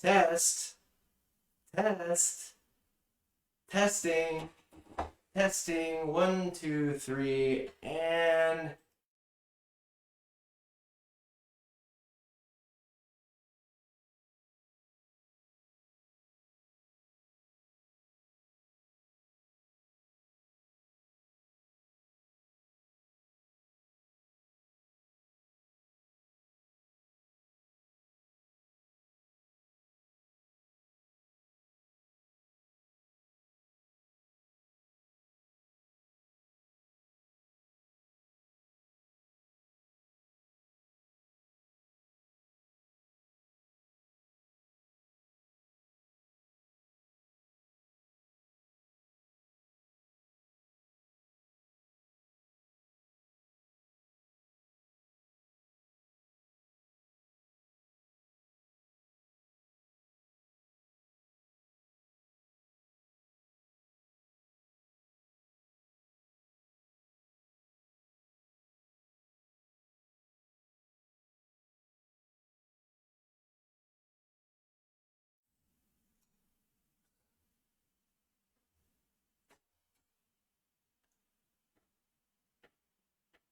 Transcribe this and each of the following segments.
Test. Testing. 1, 2, 3, and...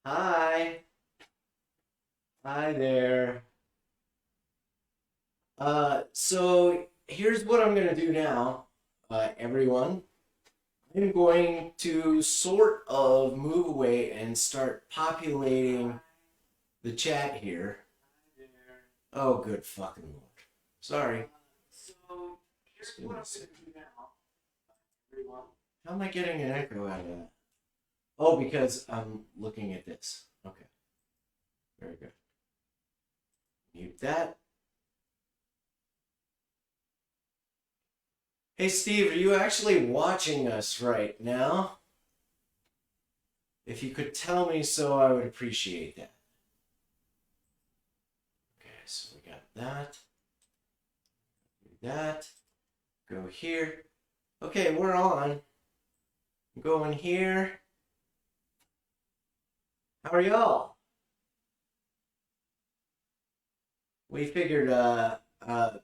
Hi. Hi there. So here's what I'm gonna do now, everyone. I'm going to sort of move away and start populating the chat here. Oh, good fucking lord. Sorry. So here's what I'm gonna do now, everyone. How am I getting an echo out of that? Oh, because I'm looking at this. Okay. Very good. Mute that. Hey, Steve, are you actually watching us right now? If you could tell me so, I would appreciate that. Okay, so we got that. Do that. Go here. Okay, we're on. I'm going here. How are y'all? We figured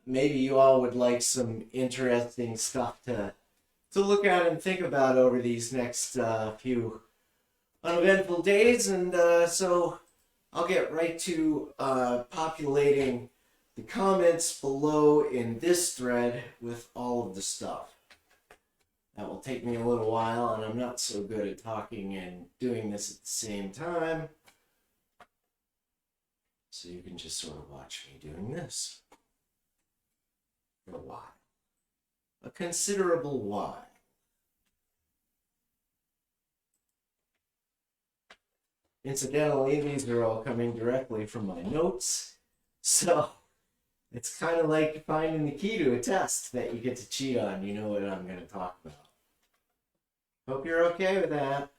maybe you all would like some interesting stuff to look at and think about over these next few uneventful days, and so I'll get right to populating the comments below in this thread with all of the stuff. That will take me a little while, and I'm not so good at talking and doing this at the same time. So you can just sort of watch me doing this for a while. A considerable while. Incidentally, these are all coming directly from my notes, so it's kind of like finding the key to a test that you get to cheat on. You know what I'm going to talk about. Hope you're okay with that.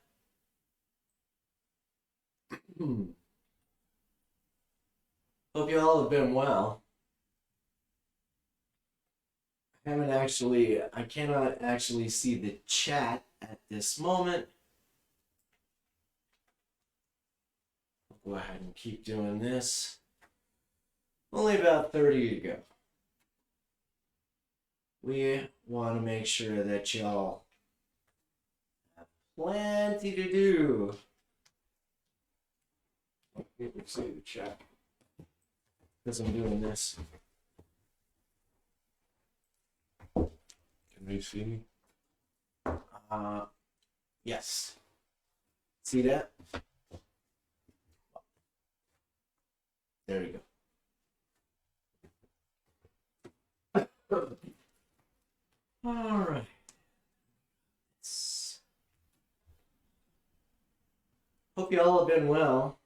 Hope you all have been well. I cannot actually see the chat at this moment. I'll go ahead and keep doing this. Only about 30 to go. We want to make sure that y'all have plenty to do. You can see the chat because I'm doing this. Can they see me? Yes. See that? There you go. All right. Hope you all have been well.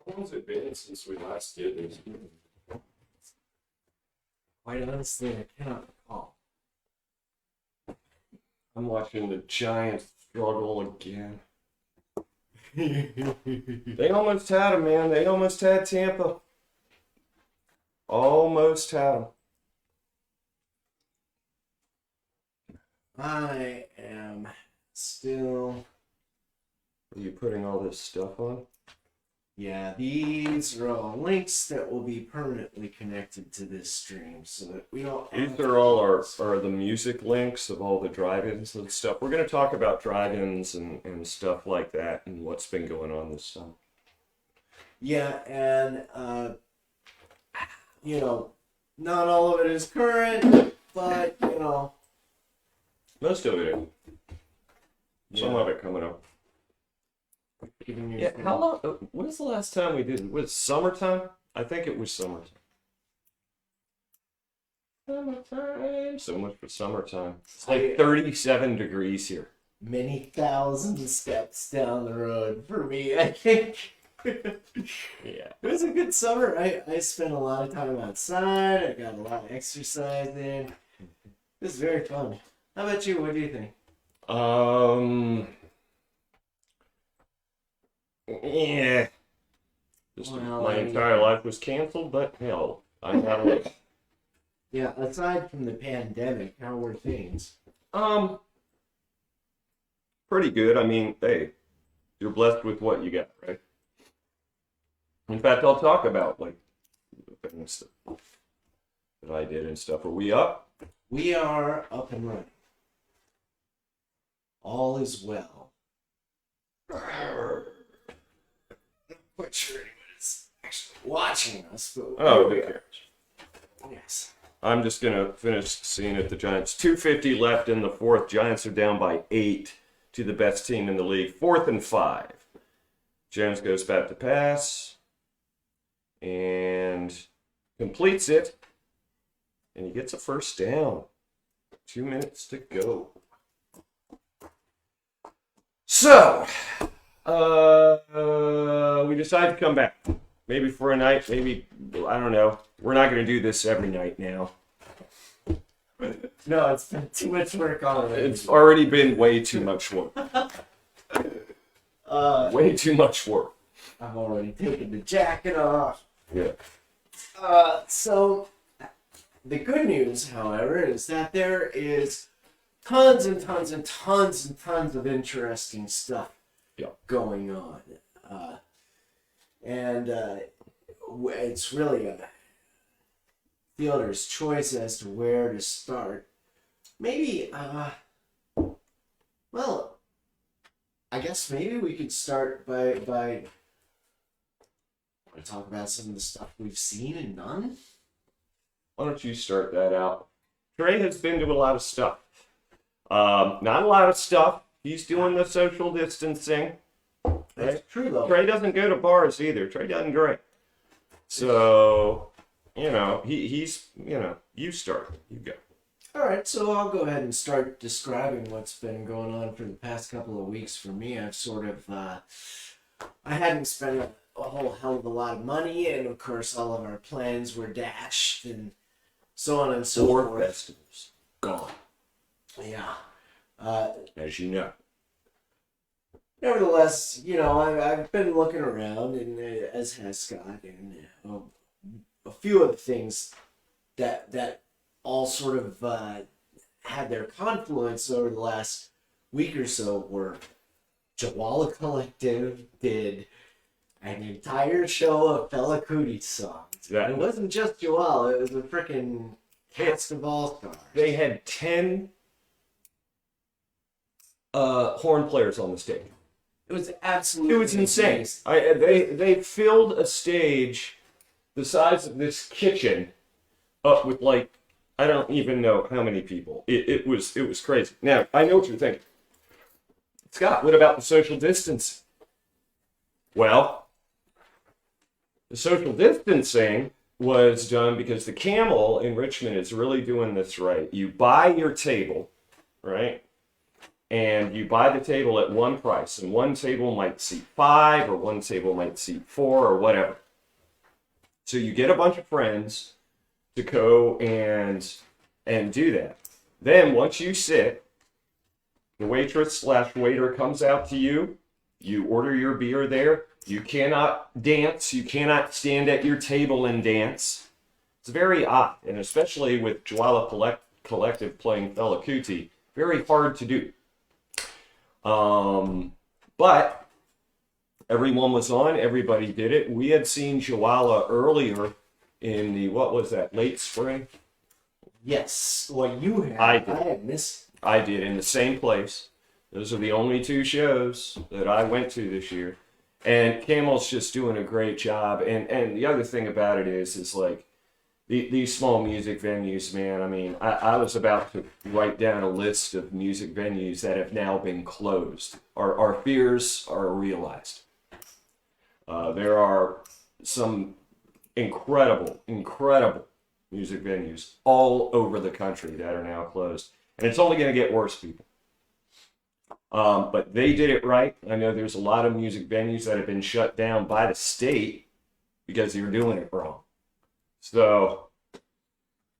How long has it been since we last did this? Quite honestly, I cannot recall. I'm watching the Giants struggle again. They almost had him, man. They almost had Tampa. Almost had him. I am still... Are you putting all this stuff on? Yeah, these are all links that will be permanently connected to this stream so that we don't... These are all are the music links of all the drive-ins and stuff. We're going to talk about drive-ins and stuff like that and what's been going on this summer. Yeah, and, you know, not all of it is current, but, you know... Most of it. Some Yeah. of it coming up. Yeah, how long? When was the last time we did it? Was it summertime? I think it was summertime. Summertime. So much for summertime. It's like 37 degrees here. Many thousand steps down the road for me, I think. Yeah. It was a good summer. I spent a lot of time outside. I got a lot of exercise in. It was very fun. How about you? What do you think? Yeah. Just Well, my entire life was canceled, but hell, I'm not away. Yeah, aside from the pandemic, how were things? Pretty good. I mean, hey, you're blessed with what you got, right? In fact, I'll talk about like the things that I did and stuff. Are we up? We are up and running. All is well. Quite sure anyone's actually watching us, but Oh, who cares? Yes. I'm just gonna finish seeing it. The Giants. 2:50 left in the fourth. Giants are down by 8 to the best team in the league. 4th and 5. Jones goes back to pass and completes it, and he gets a first down. 2 minutes to go. So, we decided to come back. Maybe for a night, maybe, I don't know. We're not going to do this every night now. No, it's been too much work already. It's already been way too much work. Way too much work. I've already taken the jacket off. Yeah. So, the good news, however, is that there is tons and tons and tons and tons of interesting stuff going on. And it's really a fielder's choice as to where to start. Maybe, well, I guess maybe we could start by talk about some of the stuff we've seen and done. Why don't you start that out? Trey has been to a lot of stuff. Not a lot of stuff. He's doing the social distancing. That's true, though. Trey doesn't go to bars either. Trey doesn't drink. So, you know, he's, you know, you start. You go. All right, so I'll go ahead and start describing what's been going on for the past couple of weeks for me. I've sort of, I hadn't spent a whole hell of a lot of money, and of course all of our plans were dashed, and so on and so forth. Festivals gone. Yeah. As you know. Nevertheless, you know, I've been looking around, and as has Scott, and a few of the things that all sort of had their confluence over the last week or so were Jouwala Collective did an entire show of Iniquity songs. It wasn't just Jouwala, it was a freaking cast of all-stars. They had 10 horn players on the stage. It was absolutely It was insane. They filled a stage the size of this kitchen up with like, I don't even know how many people. It was crazy. Now, I know what you're thinking. Scott, what about the social distancing? Well, the social distancing was done because the Camel in Richmond is really doing this right. You buy your table, right? And you buy the table at one price, and one table might seat 5, or one table might seat 4, or whatever. So you get a bunch of friends to go and do that. Then once you sit, the waitress/waiter comes out to you. You order your beer there. You cannot dance. You cannot stand at your table and dance. It's very odd, and especially with Jouwala Collective playing Iniquity, very hard to do. But everyone was on, everybody did it. We had seen Jouwala earlier in the, what was that, late spring? Yes. Well, you had. I did. I had missed. I did, in the same place. Those are the only two shows that I went to this year. And Camel's just doing a great job. And the other thing about it is like, these small music venues, man, I mean, I was about to write down a list of music venues that have now been closed. Our fears are realized. There are some incredible music venues all over the country that are now closed. And it's only going to get worse, people. But they did it right. I know there's a lot of music venues that have been shut down by the state because you're doing it wrong. So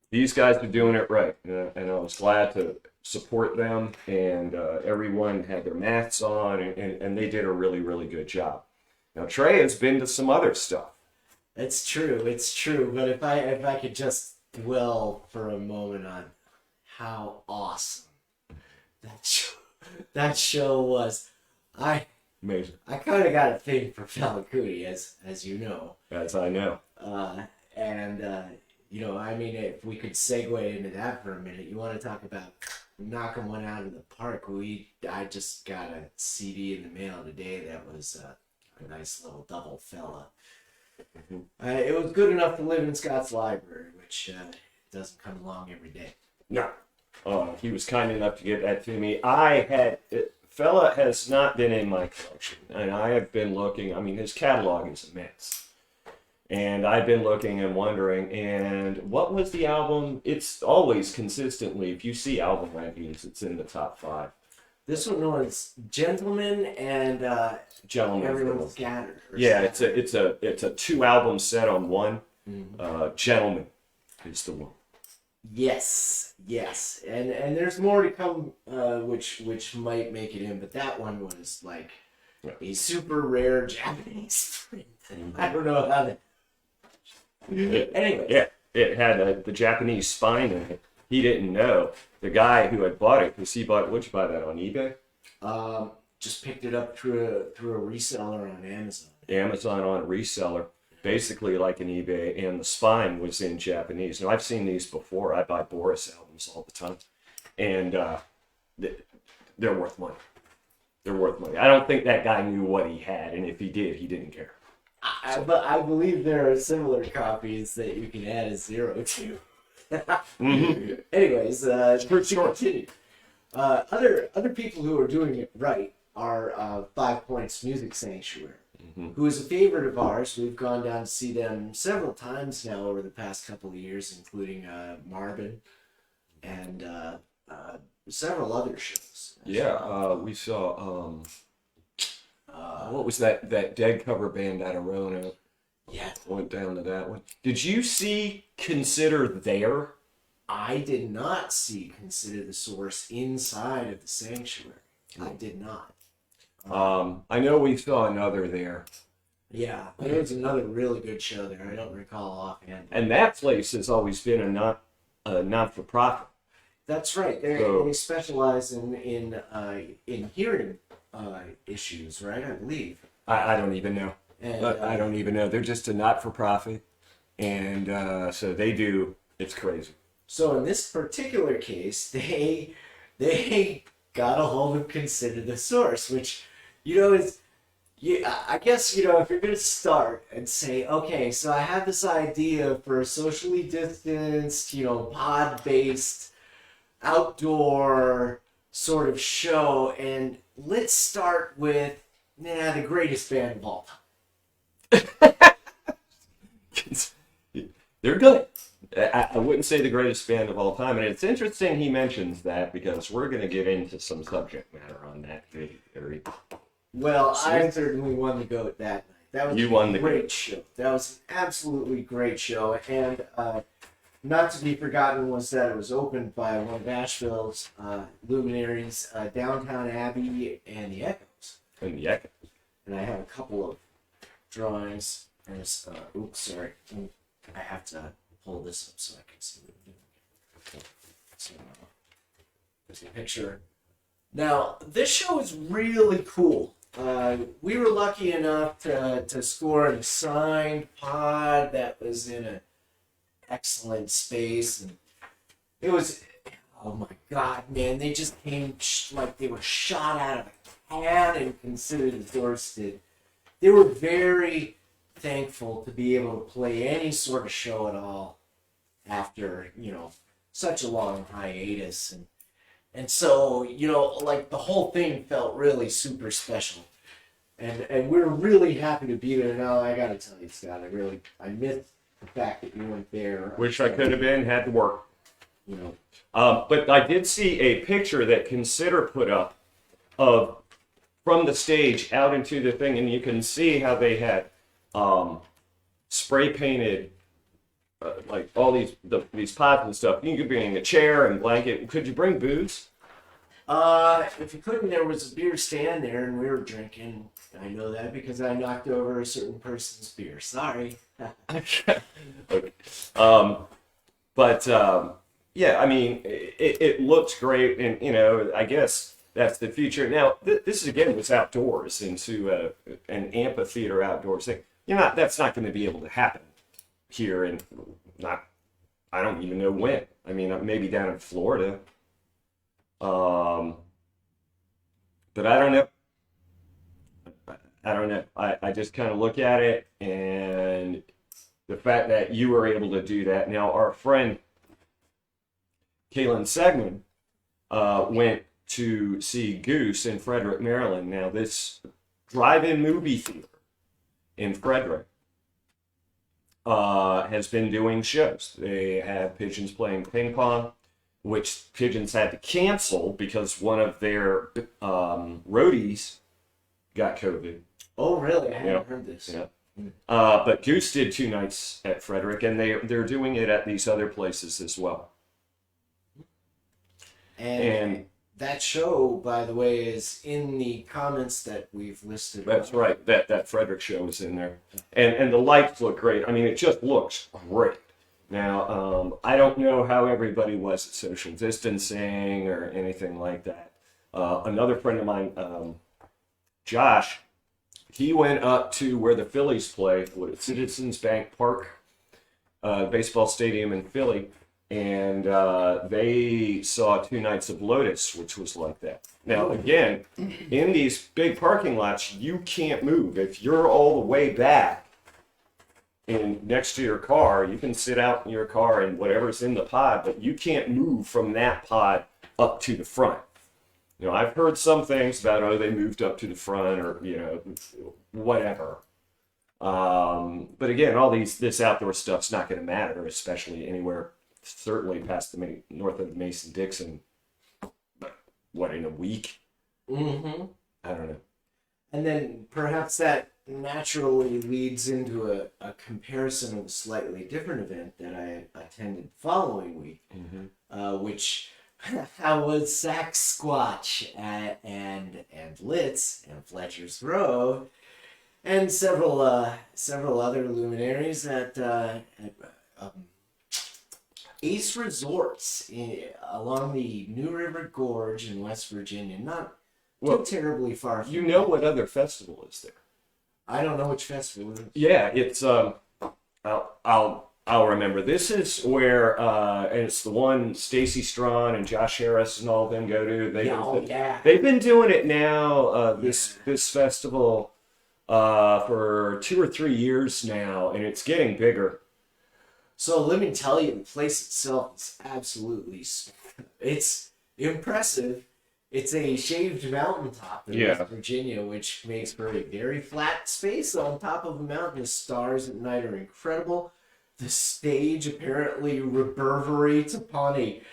these guys are doing it right, and I was glad to support them. And everyone had their masks on, and they did a really good job. Now Trey has been to some other stuff. It's true. But if I could just dwell for a moment on how awesome that show was, Amazing. I kind of got a thing for Iniquity, as you know. As I know. You know, I mean, if we could segue into that for a minute, you want to talk about knocking one out of the park? I just got a CD in the mail today that was a nice little double fella. It was good enough to live in Scott's library, which doesn't come along every day. No. He was kind enough to give that to me. Fella has not been in my collection, and I have been looking. I mean, his catalog is immense. And I've been looking and wondering, and what was the album? It's always consistently, if you see album rankings, it's in the top 5. This one was Gentleman and Gentleman. Everyone's Scattered. Yeah, it's a 2-album set on one. Mm-hmm. Gentleman is the one. Yes, and there's more to come, which might make it in, but that one was like a super rare Japanese print. I don't know how that. Anyway. Yeah, it had the Japanese spine in it. He didn't know. The guy who had bought it, what'd you buy that on eBay? Just picked it up through a reseller on Amazon. Amazon on reseller, basically like an eBay, and the spine was in Japanese. Now, I've seen these before. I buy Boris albums all the time, and they're worth money. They're worth money. I don't think that guy knew what he had, and if he did, he didn't care. But I believe there are similar copies that you can add a 0 to. Mm-hmm. Anyways, For sure. Continue. Other people who are doing it right are 5 Points Music Sanctuary, who is a favorite of ours. We've gone down to see them several times now over the past couple of years, including Marvin and several other shows. Yeah, we saw what was that dead cover band out of Roanoke? Yeah, went down to that one. Did you see Consider There? I did not see Consider the Source inside of the sanctuary. I did not. I know we saw another there. Yeah, there was another really good show there. I don't recall offhand. And that place has always been a not-for-profit. That's right. They specialize in hearing issues, right? I believe. I don't even know. And, I don't even know. They're just a not-for-profit, and so they do. It's crazy. So in this particular case, they got a hold of Consider the Source, which, is, I guess, if you're going to start and say, okay, so I have this idea for a socially distanced, pod-based, outdoor sort of show, and let's start with, the greatest band of all time. They're good. I wouldn't say the greatest band of all time, and it's interesting he mentions that because we're going to get into some subject matter on that theory. Well, I certainly won the goat that night. That was a great show. That was an absolutely great show, and not to be forgotten was that it was opened by one of Asheville's luminaries, Downtown Abbey and the Echoes. And I have a couple of drawings. There's, oops, sorry. I have to pull this up so I can see what I'm doing. So, There's a picture. Now, this show is really cool. We were lucky enough to score an assigned pod that was in an excellent space. And it was, oh my God, man, they just came like they were shot out of a can and considered endorsed. They were very thankful to be able to play any sort of show at all after, such a long hiatus. And so, like the whole thing felt really super special. And we're really happy to be there. Now, I gotta tell you, Scott, I missed the fact that you weren't there. Wish I could have been, had to work. But I did see a picture that Consider put up of from the stage out into the thing, and you can see how they had spray painted like all these pots and stuff. You could bring a chair and blanket. Could you bring booze? If you couldn't, there was a beer stand there, and we were drinking. I know that because I knocked over a certain person's beer. Sorry. Okay. Yeah, I mean, it looks great, and I guess that's the future. Now, this again was outdoors into an amphitheater outdoors thing. That's not going to be able to happen here, and I don't even know when. I mean, maybe down in Florida. But I don't know. I just kind of look at it, and the fact that you were able to do that. Now, our friend Kaylin Segman went to see Goose in Frederick, Maryland. Now, this drive-in movie theater in Frederick has been doing shows. They have Pigeons playing ping pong, which Pigeons had to cancel because one of their roadies got COVID. Oh, really? I haven't heard this. Yeah. But Goose did 2 nights at Frederick, and they're doing it at these other places as well. And that show, by the way, is in the comments that we've listed. That's right. That Frederick show is in there. And the lights look great. I mean, it just looks great. Now, I don't know how everybody was at social distancing or anything like that. Another friend of mine, Josh, he went up to where the Phillies play, Citizens Bank Park, baseball stadium in Philly, and they saw 2 nights of Lotus, which was like that. Now, again, in these big parking lots, you can't move. If you're all the way back and next to your car, you can sit out in your car and whatever's in the pod, but you can't move from that pod up to the front. I've heard some things about, they moved up to the front or, whatever. But again, this outdoor stuff's not going to matter, especially anywhere, certainly past the north of the Mason-Dixon, in a week? Mm-hmm. I don't know. And then perhaps that naturally leads into a comparison of a slightly different event that I attended the following week, which was Saxsquatch and Litz and Fletcher's Grove and several other luminaries at Ace Resorts along the New River Gorge in West Virginia. Not too terribly far from What other festival is there? I don't know which festival it is. Yeah, it's I'll remember. This is where and it's the one Stacy Strawn and Josh Harris and all of them go to. They've been doing it now. This festival for 2 or 3 years now, and it's getting bigger. So let me tell you, the place itself is absolutely, it's impressive. It's a shaved mountaintop in West Virginia, which makes for a very flat space on top of a mountain. The stars at night are incredible. The stage apparently reverberates upon a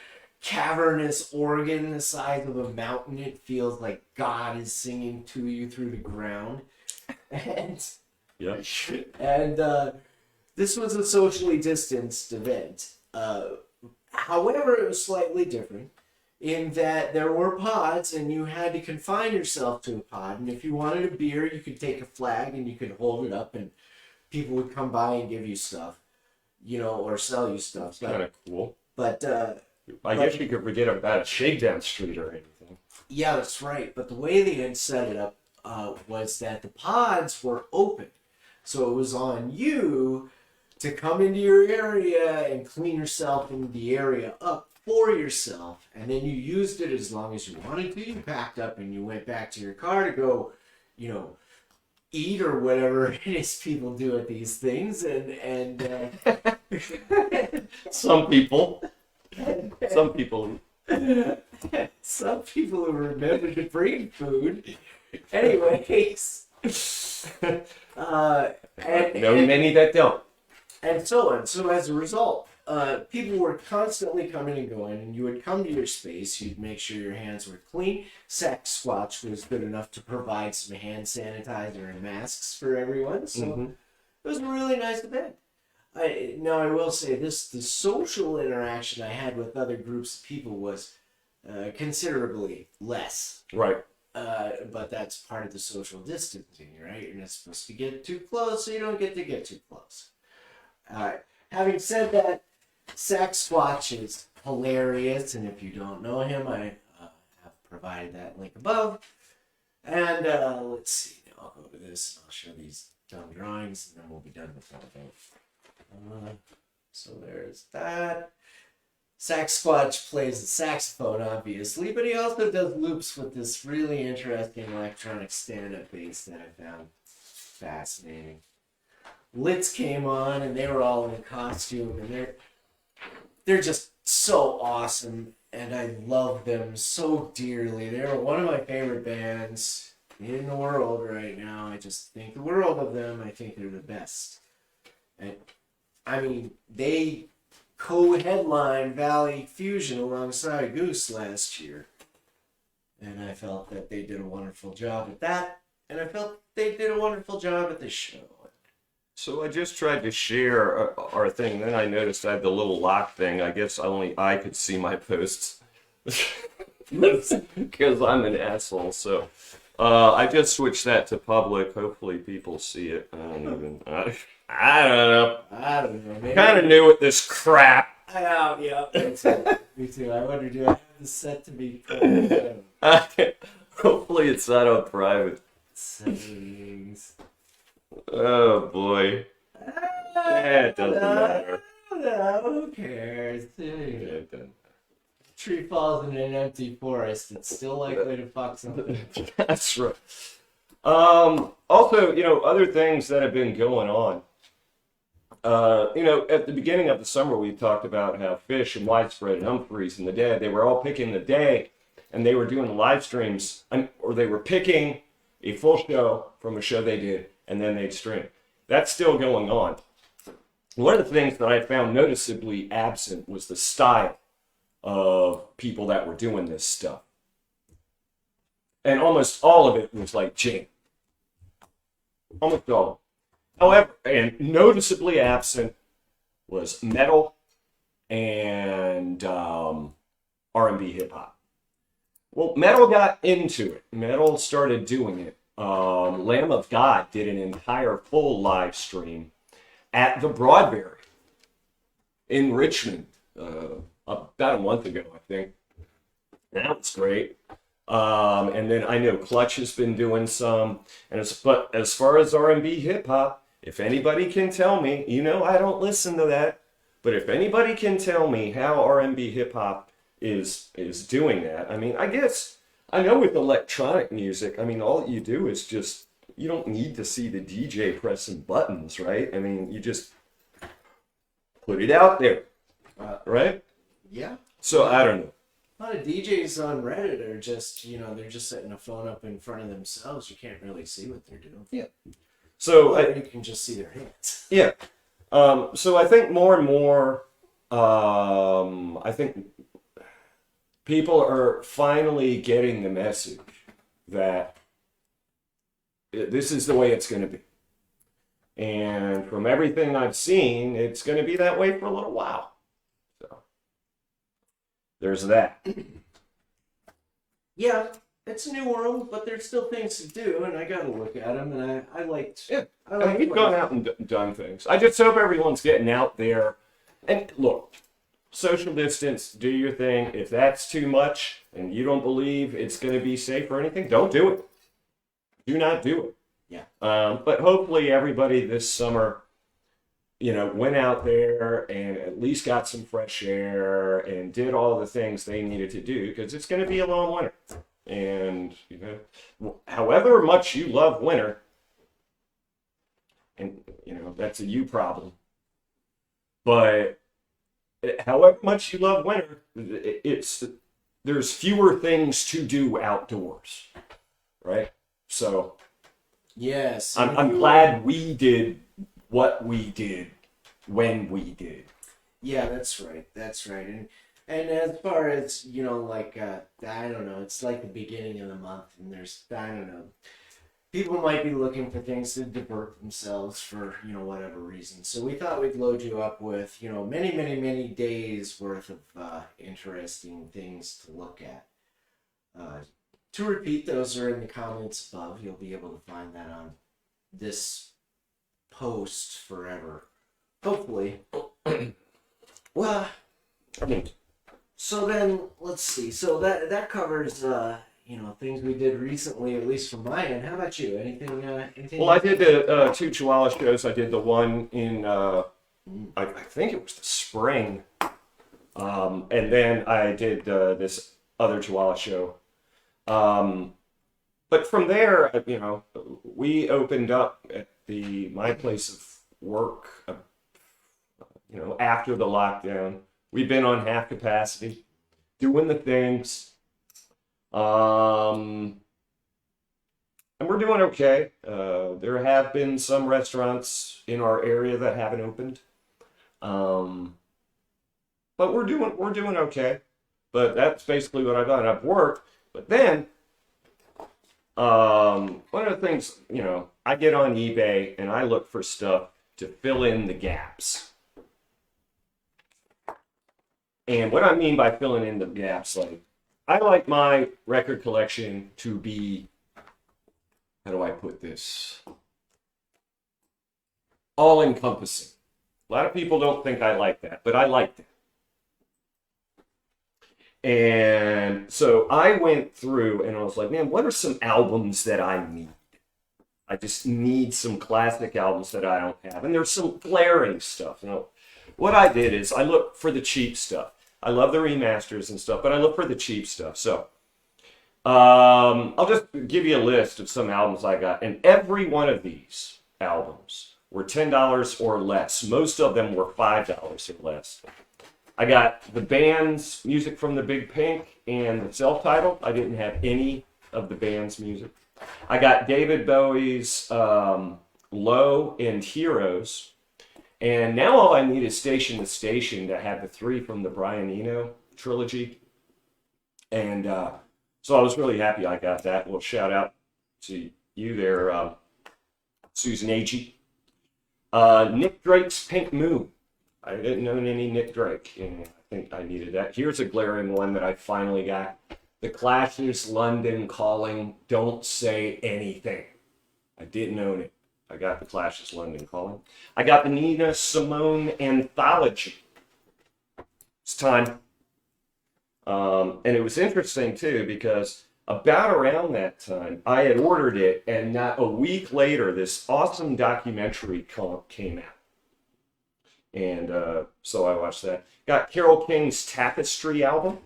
cavernous organ the size of a mountain. It feels like God is singing to you through the ground. And this was a socially distanced event. However, it was slightly different in that there were pods and you had to confine yourself to a pod. And if you wanted a beer, you could take a flag and you could hold it up and people would come by and give you stuff, or sell you stuff. Kind of cool. But I guess you could forget about a shakedown street or anything. Yeah, that's right. But the way they had set it up was that the pods were open. So it was on you to come into your area and clean yourself in the area up for yourself. And then you used it as long as you wanted to. You packed up and you went back to your car to go, eat or whatever it is people do at these things. And Some people. Some people who remember to bring food. Anyways. Many that don't. And so on. So as a result, people were constantly coming and going, and you would come to your space, you'd make sure your hands were clean. Saxsquatch was good enough to provide some hand sanitizer and masks for everyone, so it was a really nice event. Now I will say this, the social interaction I had with other groups of people was considerably less. Right. But that's part of the social distancing, right? You're not supposed to get too close, so you don't get too close. Having said that, Saxsquatch is hilarious, and if you don't know him, I have provided that link above. And let's see, I'll go to this, I'll show these dumb drawings, and then we'll be done with that thing. So there's that. Saxsquatch plays the saxophone, obviously, but he also does loops with this really interesting electronic stand-up bass that I found fascinating. Litz came on, and they were all in costume, and they're just so awesome, and I love them so dearly. They're one of my favorite bands in the world right now. I just think the world of them. I think they're the best. And I mean, they co-headlined Valley Fusion alongside Goose last year, and I felt that they did a wonderful job at that, and I felt they did a wonderful job at this show. So I just tried to share our thing. Then I noticed I had the little lock thing. I guess only I could see my posts because I'm an asshole. So I just switched that to public. Hopefully people see it. I don't know. I don't know. Kind of new with this crap. Yeah, me too. I wonder, do I have this set to be private? Hopefully it's not on private. Settings. Oh boy. It doesn't matter. No, who cares? Tree falls in an empty forest. It's still likely to fuck something. That's right. Also, other things that have been going on. At the beginning of the summer, we talked about how Fish and Widespread and Humphreys and the Dead, they were all picking the day, and they were doing the live streams, or they were picking a full show from a show they did, and then they'd stream. That's still going on. One of the things that I found noticeably absent was the style of people that were doing this stuff. And almost all of it was like jam. Almost all. However, and noticeably absent was metal and R&B hip hop. Well, metal got into it. Metal started doing it. Lamb of God did an entire full live stream at the Broadberry in Richmond about a month ago, I think. That was great. And then I know Clutch has been doing some. But as far as R&B hip hop, if anybody can tell me, I don't listen to that, but if anybody can tell me how R&B hip hop is doing that, I mean, I guess I know with electronic music, I mean, all you do is just, you don't need to see the DJ pressing buttons, right? I mean, you just put it out there, right? Yeah. So I don't know. A lot of DJs on Reddit are just, they're just setting a phone up in front of themselves. You can't really see what they're doing. Yeah. So you can just see their hands. Yeah. So I think more and more, I think people are finally getting the message that this is the way it's going to be. And from everything I've seen, it's going to be that way for a little while. So there's that. Yeah, it's a new world, but there's still things to do, and I got to look at them, and I liked... Yeah, I we've gone out and done things. I just hope everyone's getting out there. And look, social distance, do your thing. If that's too much and you don't believe it's going to be safe or anything, don't do it. Do not do it. Yeah. But hopefully everybody this summer, went out there and at least got some fresh air and did all the things they needed to do, because it's going to be a long winter. And, however much you love winter, and, that's a you problem. But however much you love winter, there's fewer things to do outdoors, right? So, yes, I'm glad we did what we did when we did. Yeah, that's right. And as far as I don't know, it's like the beginning of the month, and there's I don't know, people might be looking for things to divert themselves for whatever reason. So we thought we'd load you up with many, many, many days worth of interesting things to look at. To repeat, those are in the comments above. You'll be able to find that on this post forever, hopefully. Well, so then let's see. So that covers things we did recently, at least from my end. How about you? Anything? Well, I did the 2 Jouwala shows. I did the one in I think it was the spring, and then I did this other Jouwala show. But from there, we opened up at my place of work, after the lockdown. We've been on half capacity, doing the things, and we're doing okay. There have been some restaurants in our area that haven't opened, but we're doing okay. But that's basically what I've done. I've worked, but then one of the things, I get on eBay and I look for stuff to fill in the gaps. And what I mean by filling in the gaps, I like my record collection to be, how do I put this? All-encompassing. A lot of people don't think I like that, but I like that. And so I went through and I was like, man, what are some albums that I need? I just need some classic albums that I don't have. And there's some glaring stuff. What I did is I looked for the cheap stuff. I love the remasters and stuff, but I look for the cheap stuff. So I'll just give you a list of some albums I got. And every one of these albums were $10 or less. Most of them were $5 or less. I got the band's music from the Big Pink and the self-titled. I didn't have any of the band's music. I got David Bowie's Low and Heroes. And now all I need is Station to Station to have the 3 from the Brian Eno trilogy. And so I was really happy I got that. Well, shout out to you there, Susan Agee. Nick Drake's Pink Moon. I didn't own any Nick Drake, and I think I needed that. Here's a glaring one that I finally got. The Clash's London Calling, Don't Say Anything. I didn't own it. I got the Clash's London Calling. I got the Nina Simone Anthology. It's time. And it was interesting, too, because about around that time, I had ordered it, and not a week later, this awesome documentary came out. And so I watched that. Got Carole King's Tapestry album.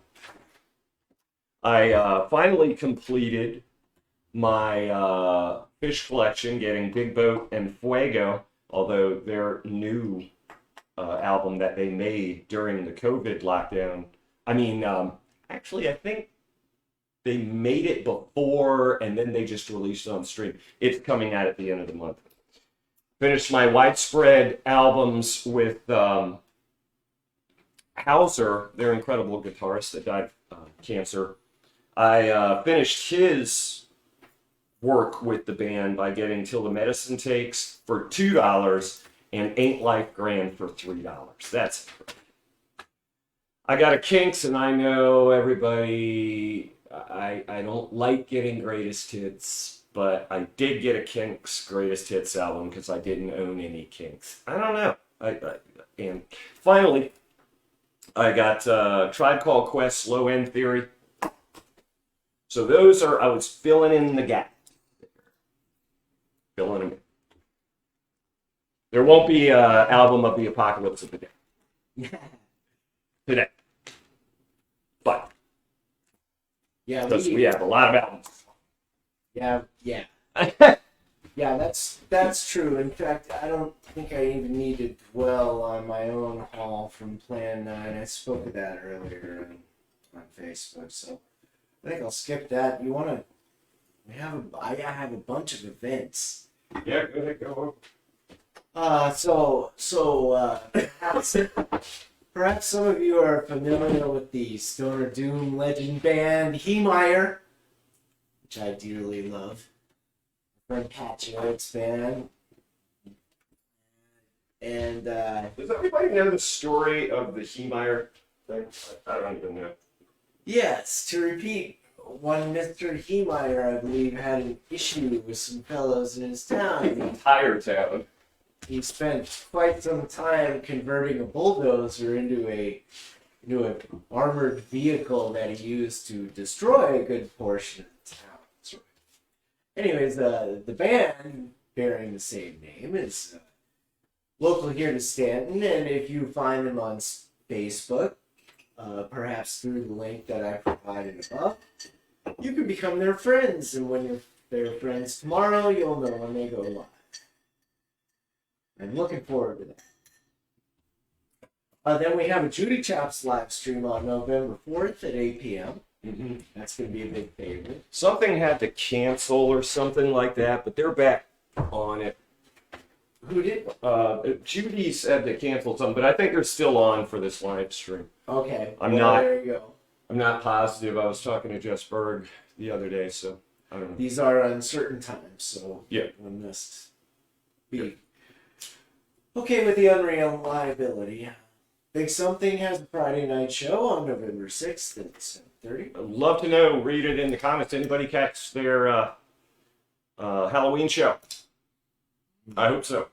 I finally completed my fish collection, getting Big Boat and Fuego, although their new album that they made during the COVID lockdown. Actually, I think they made it before, and then they just released it on stream. It's coming out at the end of the month. Finished my widespread albums with Hauser, their incredible guitarist that died of cancer. I finished his work with the band by getting Till the Medicine Takes for $2 and Ain't Life Grand for $3. That's it. I got a Kinks, and I know everybody, I don't like getting greatest hits, but I did get a Kinks greatest hits album because I didn't own any Kinks. I don't know. And finally, I got Tribe Called Quest, Low End Theory. So those are, I was filling in the gap. Filling them in. There won't be an album of the Apocalypse of the Day today. But, Yeah, because we have a lot of albums. Yeah. Yeah, that's true. In fact, I don't think I even need to dwell on my own haul from Plan 9. I spoke of that earlier on Facebook, so I think I'll skip that. I have a bunch of events. Yeah, go ahead, go Perhaps some of you are familiar with the Stoner Doom legend band Heemeyer, which I dearly love. From Patchwork's band. And Does everybody know the story of the Heemeyer thing? I don't even know. yes, to repeat, one Mr. Heemeyer, I believe, had an issue with some fellows in his town. Entire town. He spent quite some time converting a bulldozer into an armored vehicle that he used to destroy a good portion of the town. That's right. Anyways, the band bearing the same name is local here to Stanton, and if you find them on Facebook, perhaps through the link that I provided above, you can become their friends, and when you're their friends tomorrow, you'll know when they go live. I'm looking forward to that. Then we have a Judy Chops live stream on November 4th at 8 p.m. Mm-hmm. That's going to be a big favorite. Something had to cancel or something like that, but they're back on it. Who did? Judy said they canceled something, but I think they're still on for this live stream. Okay. There you go. I'm not positive. I was talking to Jess Berg the other day, so I don't know. These are uncertain times, so yeah, one must be okay with the unreliability. Big Something has a Friday night show on November 6th at 7:30. I'd love to know. Read it in the comments. Anybody catch their Halloween show? I hope so.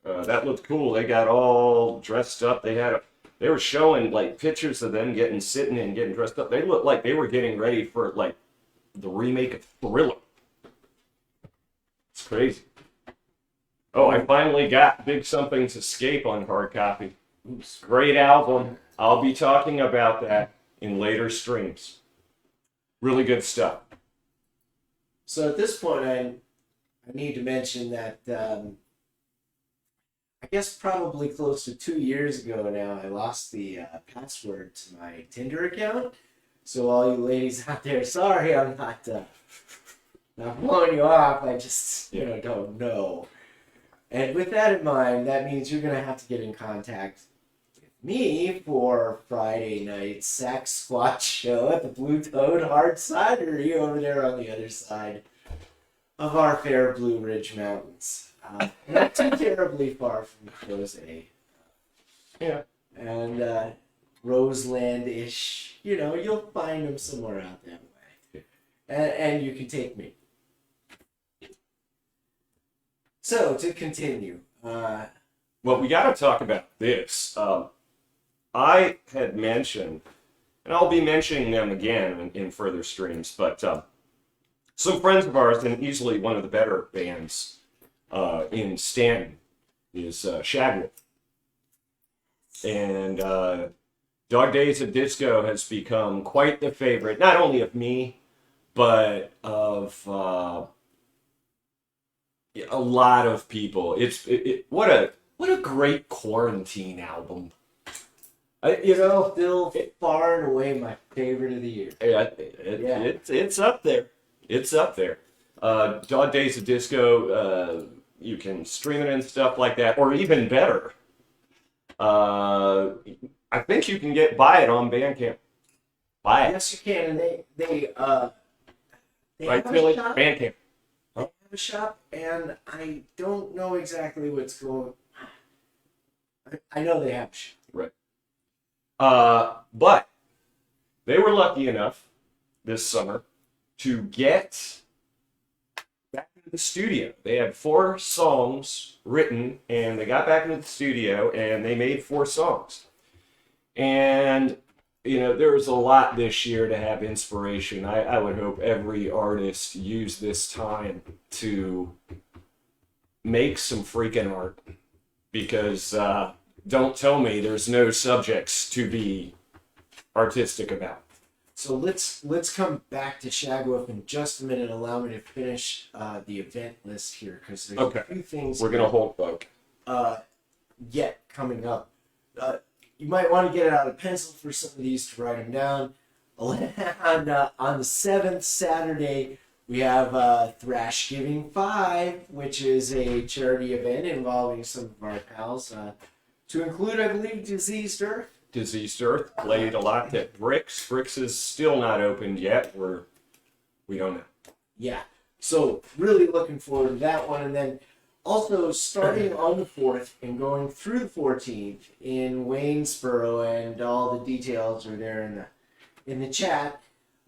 That looked cool. They got all dressed up. They were showing like pictures of them sitting and getting dressed up. They looked like they were getting ready for like the remake of Thriller. It's crazy. Oh, I finally got Big Something's Escape on hard copy. Great album. I'll be talking about that in later streams. Really good stuff. So at this point, I need to mention that I guess probably close to 2 years ago now, I lost the password to my Tinder account. So all you ladies out there, sorry, I'm not blowing you off. I just don't know. And with that in mind, that means you're going to have to get in contact with me for Friday night's Saxsquatch show at the Blue Toad Hard Cidery over there on the other side of our fair Blue Ridge Mountains. Not too terribly far from Jose. Yeah. And Roseland-ish. You'll find them somewhere out that way. And you can take me. So, to continue. Well, we got to talk about this. I had mentioned, and I'll be mentioning them again in further streams, but some friends of ours, and easily one of the better bands in Stanton, is Shagwüf. And Dog Days of Disco has become quite the favorite, not only of me, but of a lot of people. What a great quarantine album. Still far and away my favorite of the year. It's up there. It's up there. Dog Days of Disco, you can stream it and stuff like that, or even better. I think you can buy it on Bandcamp. Buy it. Yes, you can, and they Right, have Philly? a shop. Bandcamp. They have a shop, and I don't know exactly what's going. I know they have a shop. Right. But they were lucky enough this summer to get back into the studio. They had 4 songs written, and they got back into the studio, and they made 4 songs. And there was a lot this year to have inspiration. I would hope every artist use this time to make some freaking art, because don't tell me there's no subjects to be artistic about. So let's come back to Shagwüf in just a minute. Allow me to finish the event list here, because there's Okay. a few things We're gonna hold both. yet coming up. You might want to get out a pencil for some of these to write them down. On the 7th, Saturday, we have Thrash Giving 5, which is a charity event involving some of our pals. To include, I believe, Diseased Earth. Diseased Earth played a lot at Bricks. Bricks is still not opened yet. We don't know. Yeah. So really looking forward to that one. And then also starting on the 4th and going through the 14th in Waynesboro, and all the details are there in the chat.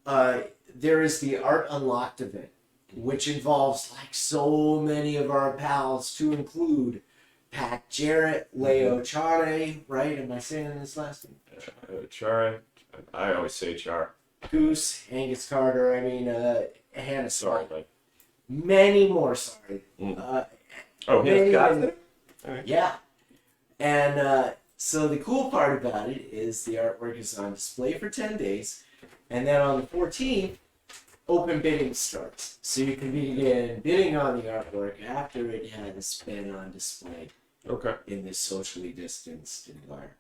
There is the Art Unlocked event, which involves like so many of our pals, to include Pat Jarrett, Leo Chare, right? Am I saying this last name? Char. I always say Char. Goose, Angus Carter. I mean, Hannah. Sorry, but Many more. Sorry. his got it. Right. Yeah. And so the cool part about it is the artwork is on display for 10 days. And then on the 14th, open bidding starts. So you can begin bidding on the artwork after it has been on display Okay. in this socially distanced environment.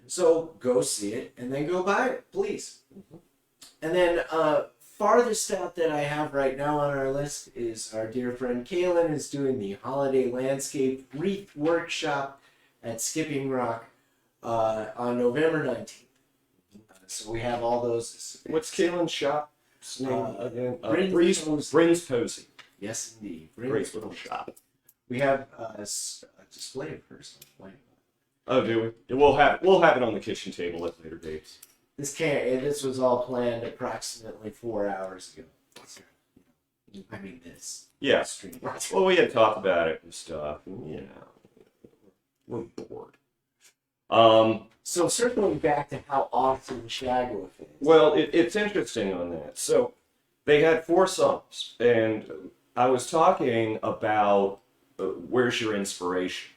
So go see it and then go buy it, please. And then farthest out that I have right now on our list is our dear friend Kaylin is doing the Holiday Landscape Wreath Workshop at Skipping Rock on November 19th. So we have all those. What's Kaylin's shop's name again? Bryn's Bryn's Posy. Yes, indeed. Great little shop. We have a display of hers. Oh, do we? We'll have it on the kitchen table at later dates. This was all planned approximately 4 hours ago. I mean this. Yeah. Stream. Well, we had talked about it and stuff, and we're bored. So circling back to how awesome Shagwüf is. Well, it's interesting on that. So they had 4 songs, and I was talking about where's your inspiration.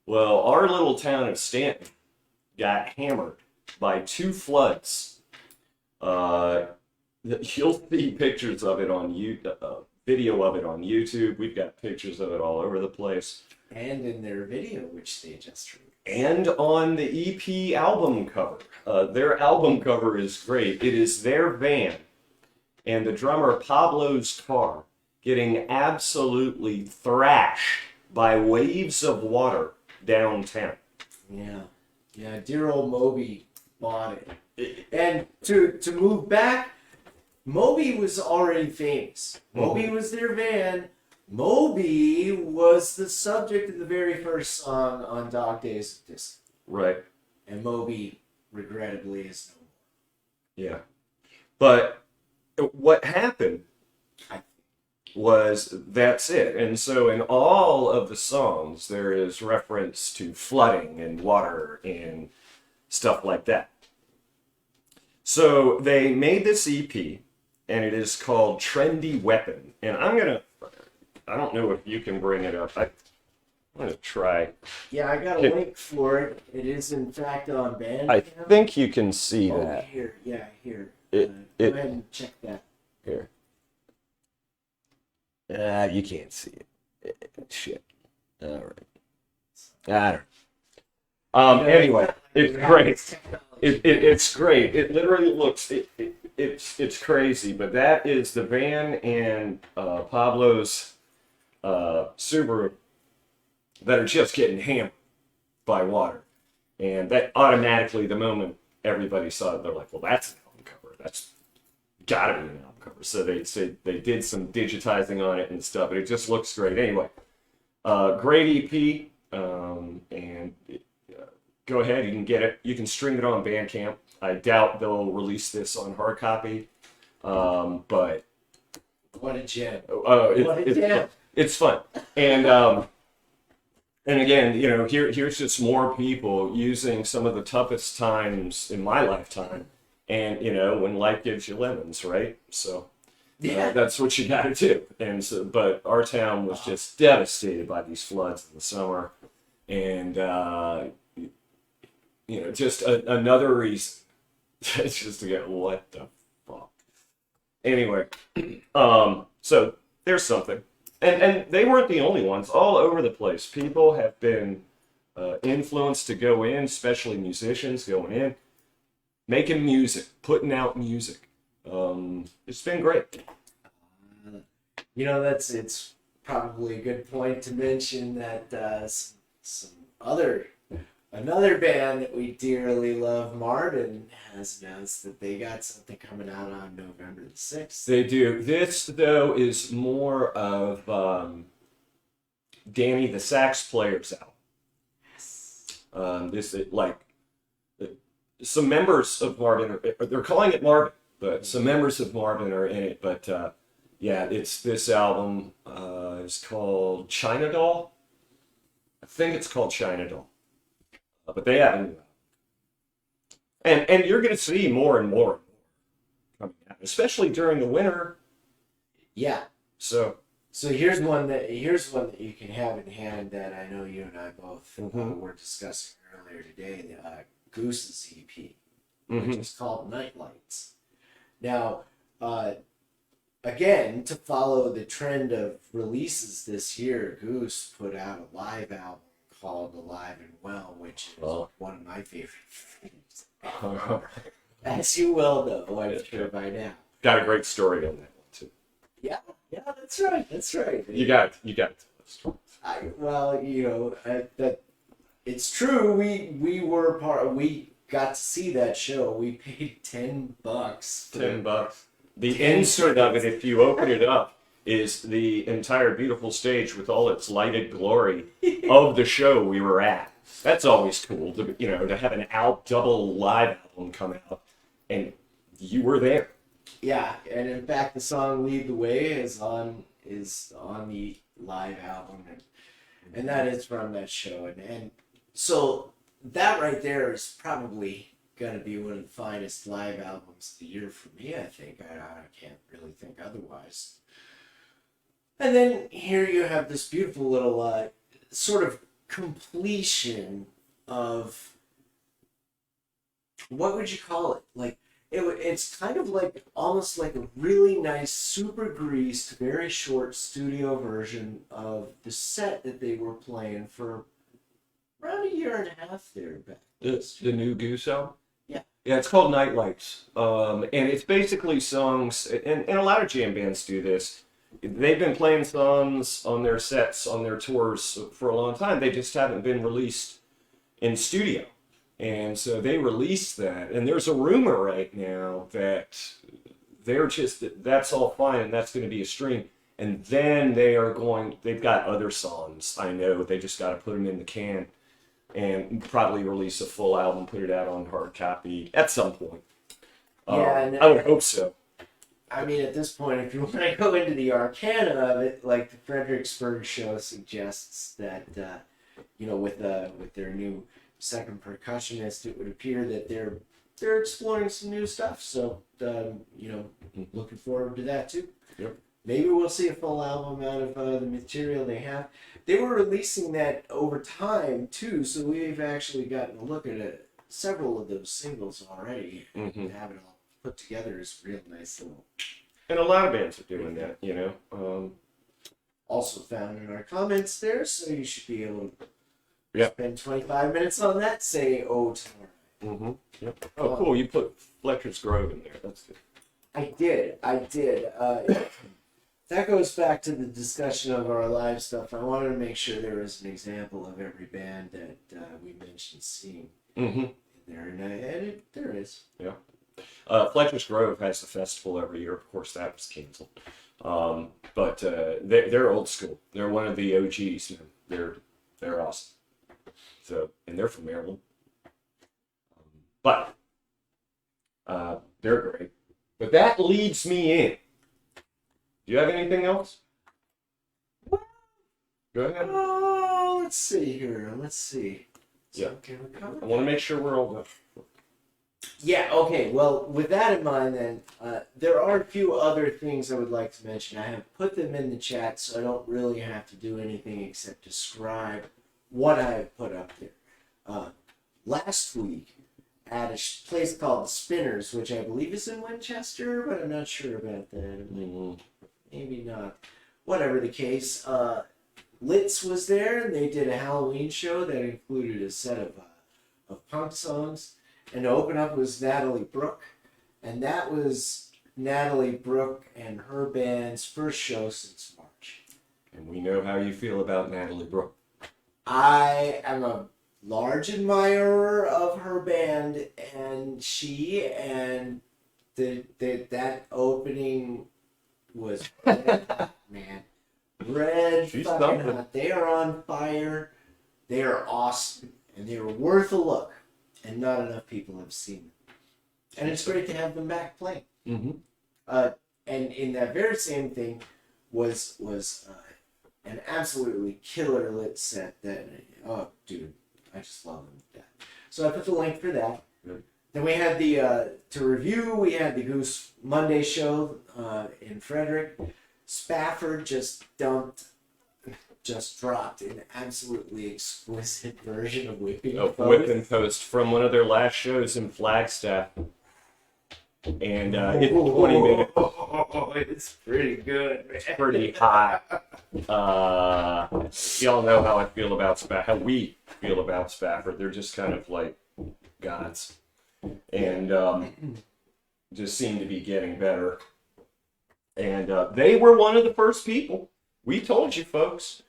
Well, our little town of Stanton got hammered by 2 floods. You'll see pictures of it on video of it on YouTube. We've got pictures of it all over the place. And in their video, which they just released. And on the EP album cover. Their album cover is great. It is their van and the drummer Pablo's car getting absolutely thrashed by waves of water downtown. Yeah, dear old Moby bought it. And to move back, Moby was already famous. Moby was their van. Moby was the subject of the very first song on Dog Days of Disco. Right. And Moby, regrettably, is no more. Yeah. But what happened was that's it. And so in all of the songs, there is reference to flooding and water and stuff like that. So they made this EP, and it is called Trendy Weapon. And I don't know if you can bring it up. I'm going to try. Yeah, I got a link for it. It is, in fact, on Bandcamp. I think you can see Oh, that. here. Yeah, here. Go Go ahead and check that. Here. You can't see it. Shit. All right. I don't know. Anyway, it's great. It's great. It literally looks. It's crazy. But that is the van and Pablo's Subaru that are just getting hammered by water, and that automatically, the moment everybody saw it, they're like, "Well, that's an album cover. That's gotta be an album cover." So they did some digitizing on it and stuff, and it just looks great. Anyway, great EP, and go ahead, you can get it. You can stream it on Bandcamp. I doubt they'll release this on hard copy, but What a gem. it's fun. And And again, here's just more people using some of the toughest times in my lifetime. And, when life gives you lemons, right? So that's what you got to do. And so, but our town was just devastated by these floods in the summer. And, just another reason. It's just to get, what the fuck? Anyway, so there's something. And they weren't the only ones. All over the place, people have been influenced to go in, especially musicians going in, making music, putting out music. It's been great. It's probably a good point to mention that another band that we dearly love, Marvin, has announced that they got something coming out on November the 6th. They do. This, though, is more of Danny the sax player's album. Yes. Some members of Marvin, they're calling it Marvin, but some members of Marvin are in it. But this album is called China Doll. I think it's called China Doll. But they haven't. And you're going to see more and more coming out, especially during the winter. Yeah. So here's one that you can have in hand that I know you and I both were discussing earlier today. Goose's EP, which is called Night Lights. Now, again, to follow the trend of releases this year, Goose put out a live album called Alive and Well, which is one of my favorite things. As you well know, I'm sure by now. Got a great story on that one too. Yeah, that's right. You got to tell the story. That it's true. We got to see that show. We paid $10. $10. The insert of it, if you open it up, is the entire beautiful stage with all its lighted glory of the show we were at. That's always cool to have an double live album come out, and you were there. Yeah, and in fact, the song "Lead the Way" is on the live album, and that is from that show, and so that right there is probably gonna be one of the finest live albums of the year for me. I think I can't really think otherwise. And then here you have this beautiful little sort of completion of, what would you call it? Like it's kind of like almost like a really nice, super greased, very short studio version of the set that they were playing for around a year and a half there back. The new Goose album? Yeah. Yeah, it's called Night Lights. And it's basically songs, and a lot of jam bands do this. They've been playing songs on their sets, on their tours for a long time. They just haven't been released in studio. And so they released that. And there's a rumor right now that that's all fine and that's going to be a stream. And then they've got other songs, I know. They just got to put them in the can and probably release a full album, put it out on hard copy at some point. Yeah, I would hope so. I mean, at this point, if you want to go into the arcana of it, like the Fredericksburg show suggests that, with their new second percussionist, it would appear that they're exploring some new stuff. So, looking forward to that too. Yep. Maybe we'll see a full album out of the material they have. They were releasing that over time too, so we've actually gotten a look at several of those singles already, and to have it all put together is real nice little. And a lot of bands are doing that, Also found in our comments there, so you should be able to Yep. spend 25 minutes on that. Say, oh, tomorrow. Yep. Oh, cool. You put Fletcher's Grove in there. That's good. I did. That goes back to the discussion of our live stuff. I wanted to make sure there was an example of every band that we mentioned seeing in there, and there is. Yeah. Fletcher's Grove has the festival every year. Of course, that was canceled. But they're old school. They're one of the OGs, man. They're awesome. So, and they're from Maryland. But they're great. But that leads me in. Do you have anything else? Go ahead. let's see here. Let's see. Yeah. Okay, we I covered. want to make sure we're all done. Yeah, okay. Well, with that in mind, then, there are a few other things I would like to mention. I have put them in the chat, so I don't really have to do anything except describe what I have put up there. Last week, at a place called the Spinners, which I believe is in Winchester, but I'm not sure about that. Maybe not. Whatever the case, Litz was there, and they did a Halloween show that included a set of punk songs. And to open up was Natalie Brooke. And that was Natalie Brooke and her band's first show since March. And we know how you feel about Natalie Brooke. I am a large admirer of her band, and that opening was man. Red She's fucking something. hot. They are on fire. They are awesome. And they are worth a look. And not enough people have seen them. And it's great to have them back playing. Mm-hmm. And in that very same thing was an absolutely killer lit set that, oh, dude, I just love them to death. So I put the link for that. Good. Then we had to review, we had the Goose Monday show in Frederick. Spafford just dropped an absolutely exquisite version of Whipping A Post. whipping post from one of their last shows in Flagstaff. And it's 20 minutes. Oh, it's pretty good, man. It's pretty hot. Y'all know how I feel about Spafford, how we feel about Spafford. They're just kind of like gods. And just seem to be getting better. And they were one of the first people. We told you, folks.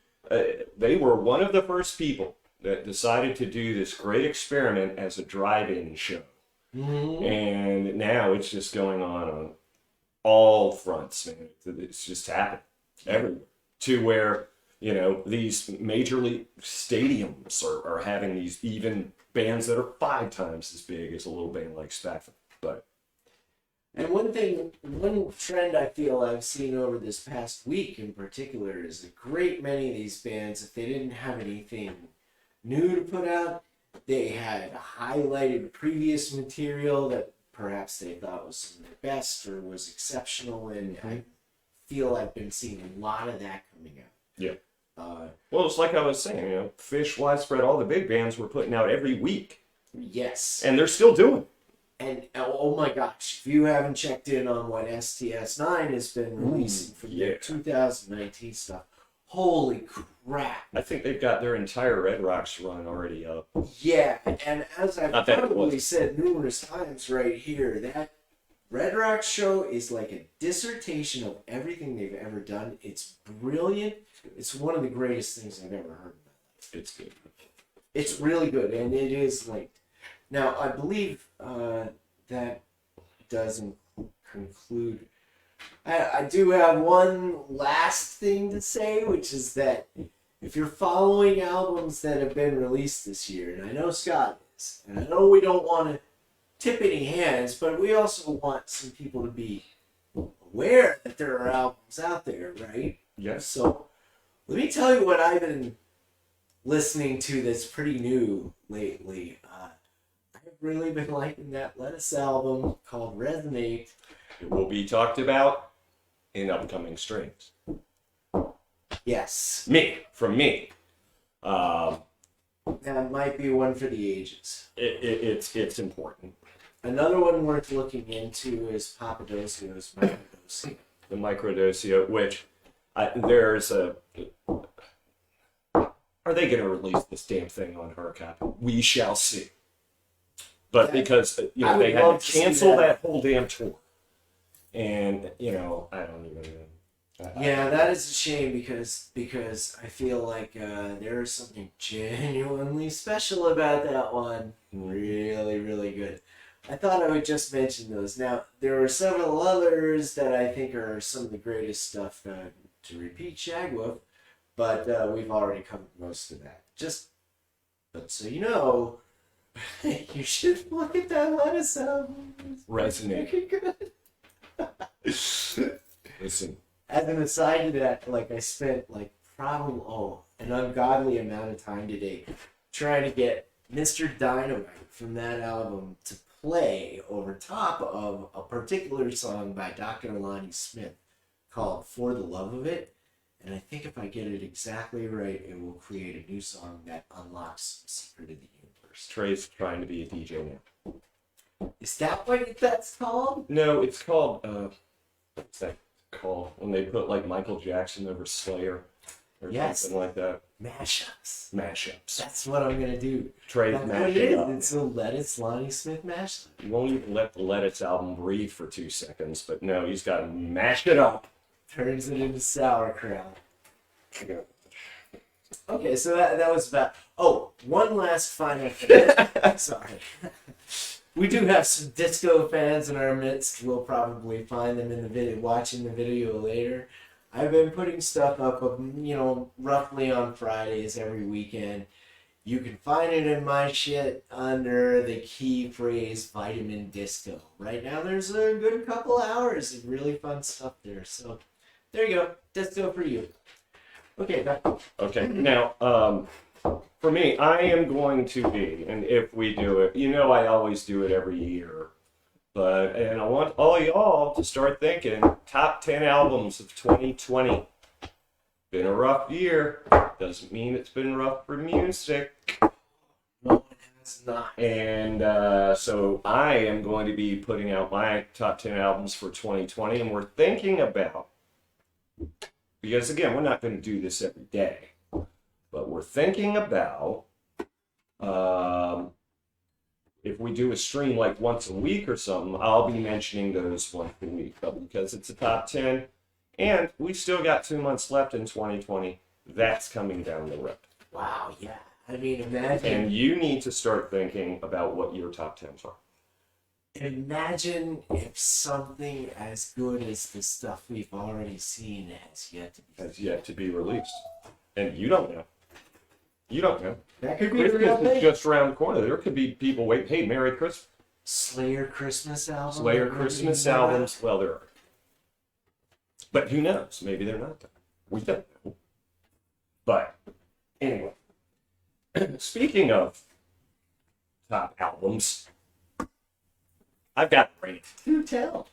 They were one of the first people that decided to do this great experiment as a drive-in show. Mm-hmm. And now it's just going on all fronts, man. It's just happening everywhere. To where, you know, these major league stadiums are having these even bands that are 5 times as big as a little band like Spafford. But And one trend I feel I've seen over this past week in particular is a great many of these bands, if they didn't have anything new to put out, they had highlighted previous material that perhaps they thought was some of their best or was exceptional, and I feel I've been seeing a lot of that coming out. yeah. Well, it's like I was saying, you know, Fish, Widespread, all the big bands were putting out every week. Yes. And they're still doing it. And oh my gosh, if you haven't checked in on what STS9 has been releasing from their 2019 stuff, holy crap. I think they've got their entire Red Rocks run already up. Yeah, and as I've Not that it probably was. said numerous times right here, that Red Rock show is like a dissertation of everything they've ever done. It's brilliant. It's one of the greatest things I've ever heard in my life. It's good. It's really good, and it is linked. Now, I believe that doesn't conclude. I do have one last thing to say, which is that if you're following albums that have been released this year, and I know Scott is, and I know we don't want to tip any hands, but we also want some people to be aware that there are albums out there, right? Yes. So let me tell you what I've been listening to that's pretty new lately. I've really been liking that Lettuce album called Resonate. It will be talked about in upcoming streams. Yes. From me. That might be one for the ages. It's important. Another one worth looking into is Papadosio's Microdosio. The Microdosio, which there's a... Are they going to release this damn thing on her copy? We shall see. But because, you know, I they would had love to to see cancel that. that whole damn tour. And, you know, I don't even know. Yeah, that is a shame because I feel like there is something genuinely special about that one. Really, really good. I thought I would just mention those. Now, there are several others that I think are some of the greatest stuff to repeat Shagwüf, but we've already covered most of that. But so you know, you should look at that Lettuce album. It's Resonate. pretty good. Listen. As an aside to that, like I spent like probably an ungodly amount of time today trying to get Mr. Dynamite from that album to play over top of a particular song by Dr. Lonnie Smith called For the Love of It. And I think if I get it exactly right, it will create a new song that unlocks the secret of the universe. Trey's trying to be a DJ now. Is that what that's called? No, it's called, what's that called? When they put like Michael Jackson over Slayer or something like that. Mashups. Mashups. That's what I'm going to do. Trey's That's what mashed it it is. up. It's a Lettuce Lonnie Smith mashup. You won't even let the Lettuce album breathe for 2 seconds, but no, he's got to mash it up. Turns it into sauerkraut. Okay, so that was about... Oh, one last final thing. Sorry. We do have some disco fans in our midst. We'll probably find them in the video, watching the video later. I've been putting stuff up, roughly on Fridays every weekend. You can find it in my shit under the key phrase Vitamin Disco. Right now there's a good couple hours of really fun stuff there. So there you go. Disco for you. Okay, back. Okay, now, for me, I am going to be, and if we do it, I always do it every year, and I want all y'all to start thinking top 10 albums of 2020. Been a rough year. Doesn't mean it's been rough for music. No, it's not. And so I am going to be putting out my top 10 albums for 2020, and we're thinking about, because again, we're not going to do this every day, but we're thinking about if we do a stream like once a week or something, I'll be mentioning those once a week, because it's a top 10, and we still got 2 months left in 2020. That's coming down the road. Wow, yeah. I mean, imagine. And you need to start thinking about what your top 10s are. Imagine if something as good as the stuff we've already seen has yet to be Released. And you don't know. You don't know. That could be a real Christmas is thing. just around the corner. There could be people waiting. Hey, Merry Christmas. Slayer Christmas album. Slayer Christmas albums. Well, there are. But who knows? Maybe they're not done. We don't know. But anyway, speaking of top albums, I've got a rant. Do tell.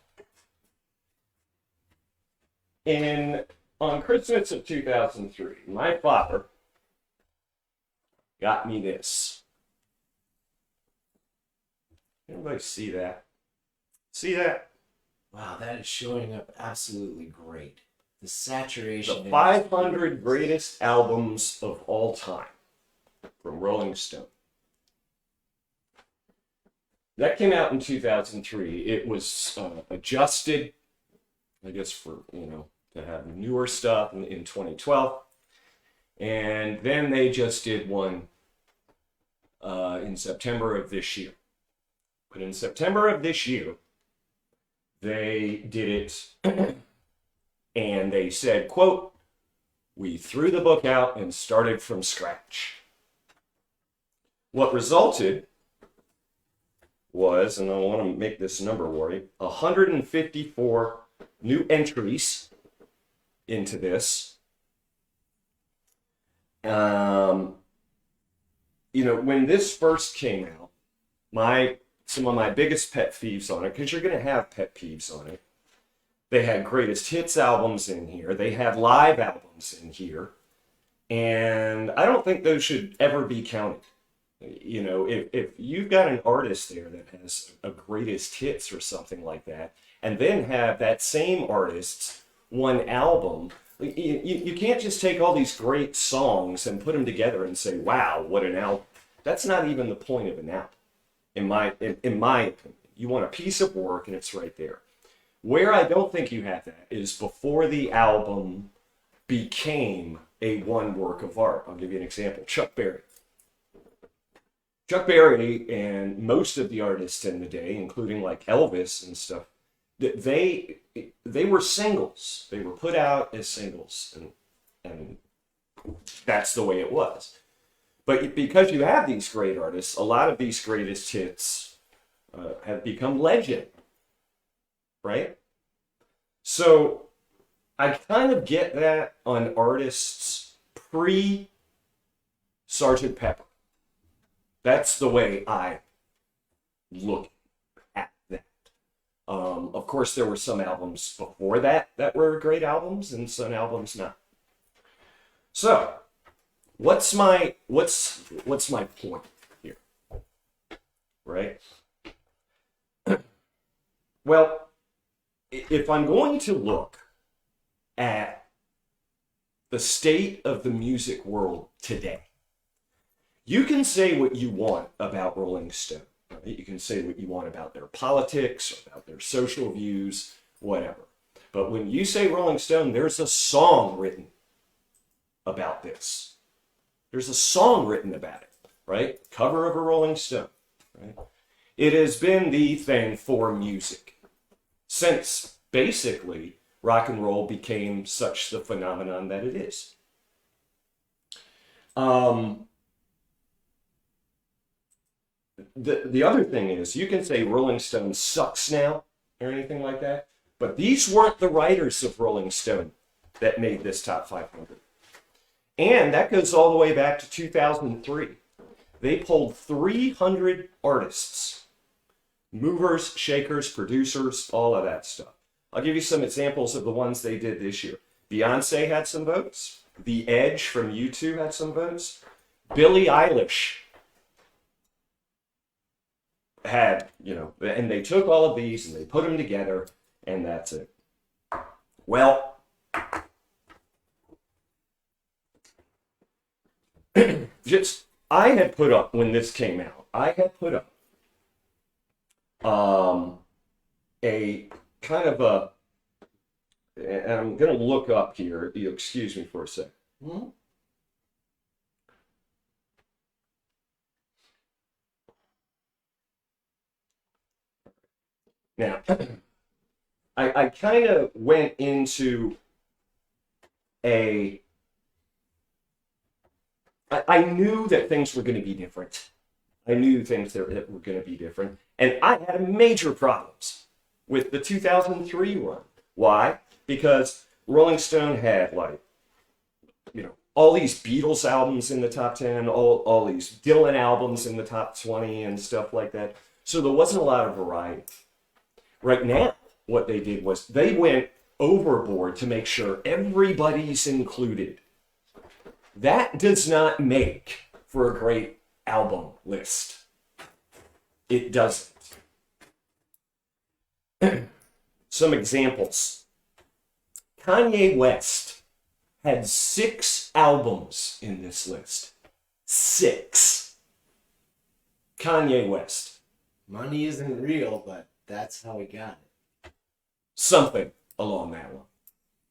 On Christmas of 2003, my father got me this. Everybody see that? See that? Wow, that is showing up absolutely great. The saturation. The 500 greatest albums of all time from Rolling Stone. That came out in 2003. It was adjusted, I guess, for, to have newer stuff in 2012. And then they just did one in September of this year. But in September of this year, they did it and they said, quote, "We threw the book out and started from scratch." What resulted was, and I want to make this number worry, 154 new entries into this. When this first came out, some of my biggest pet peeves on it, because you're going to have pet peeves on it, they had greatest hits albums in here. They had live albums in here. And I don't think those should ever be counted. If you've got an artist there that has a greatest hits or something like that, and then have that same artist's one album, you can't just take all these great songs and put them together and say, wow, what an album. That's not even the point of an album, in my opinion. You want a piece of work and it's right there. Where I don't think you have that is before the album became a one work of art. I'll give you an example. Chuck Berry. Chuck Berry and most of the artists in the day, including like Elvis and stuff, they were singles. They were put out as singles, and that's the way it was. But because you have these great artists, a lot of these greatest hits have become legend, right? So I kind of get that on artists pre Sergeant Pepper. That's the way I look at that. Of course, there were some albums before that that were great albums, and some albums not. So, what's my point here? Right? Well, if I'm going to look at the state of the music world today, you can say what you want about Rolling Stone. Right? You can say what you want about their politics, or about their social views, whatever. But when you say Rolling Stone, there's a song written about this. There's a song written about it, right? Cover of a Rolling Stone, right? It has been the thing for music since basically rock and roll became such the phenomenon that it is. The other thing is, you can say Rolling Stone sucks now or anything like that, but these weren't the writers of Rolling Stone that made this top 500. And that goes all the way back to 2003. They polled 300 artists, movers, shakers, producers, all of that stuff. I'll give you some examples of the ones they did this year. Beyonce had some votes. The Edge from U2 had some votes. Billie Eilish had, and they took all of these and they put them together, and that's it. Well, I had put up, when this came out, I had put up a kind of a, and I'm going to look up here, you excuse me for a sec. Now, I kind of went into I knew that things were going to be different. I knew things that were going to be different. And I had major problems with the 2003 run. Why? Because Rolling Stone had, all these Beatles albums in the top 10, all these Dylan albums in the top 20 and stuff like that. So there wasn't a lot of variety. Right now, what they did was they went overboard to make sure everybody's included. That does not make for a great album list. It doesn't. Some examples. Kanye West had 6 albums in this list. 6. Kanye West. Money isn't real, but that's how we got it. Something along that line.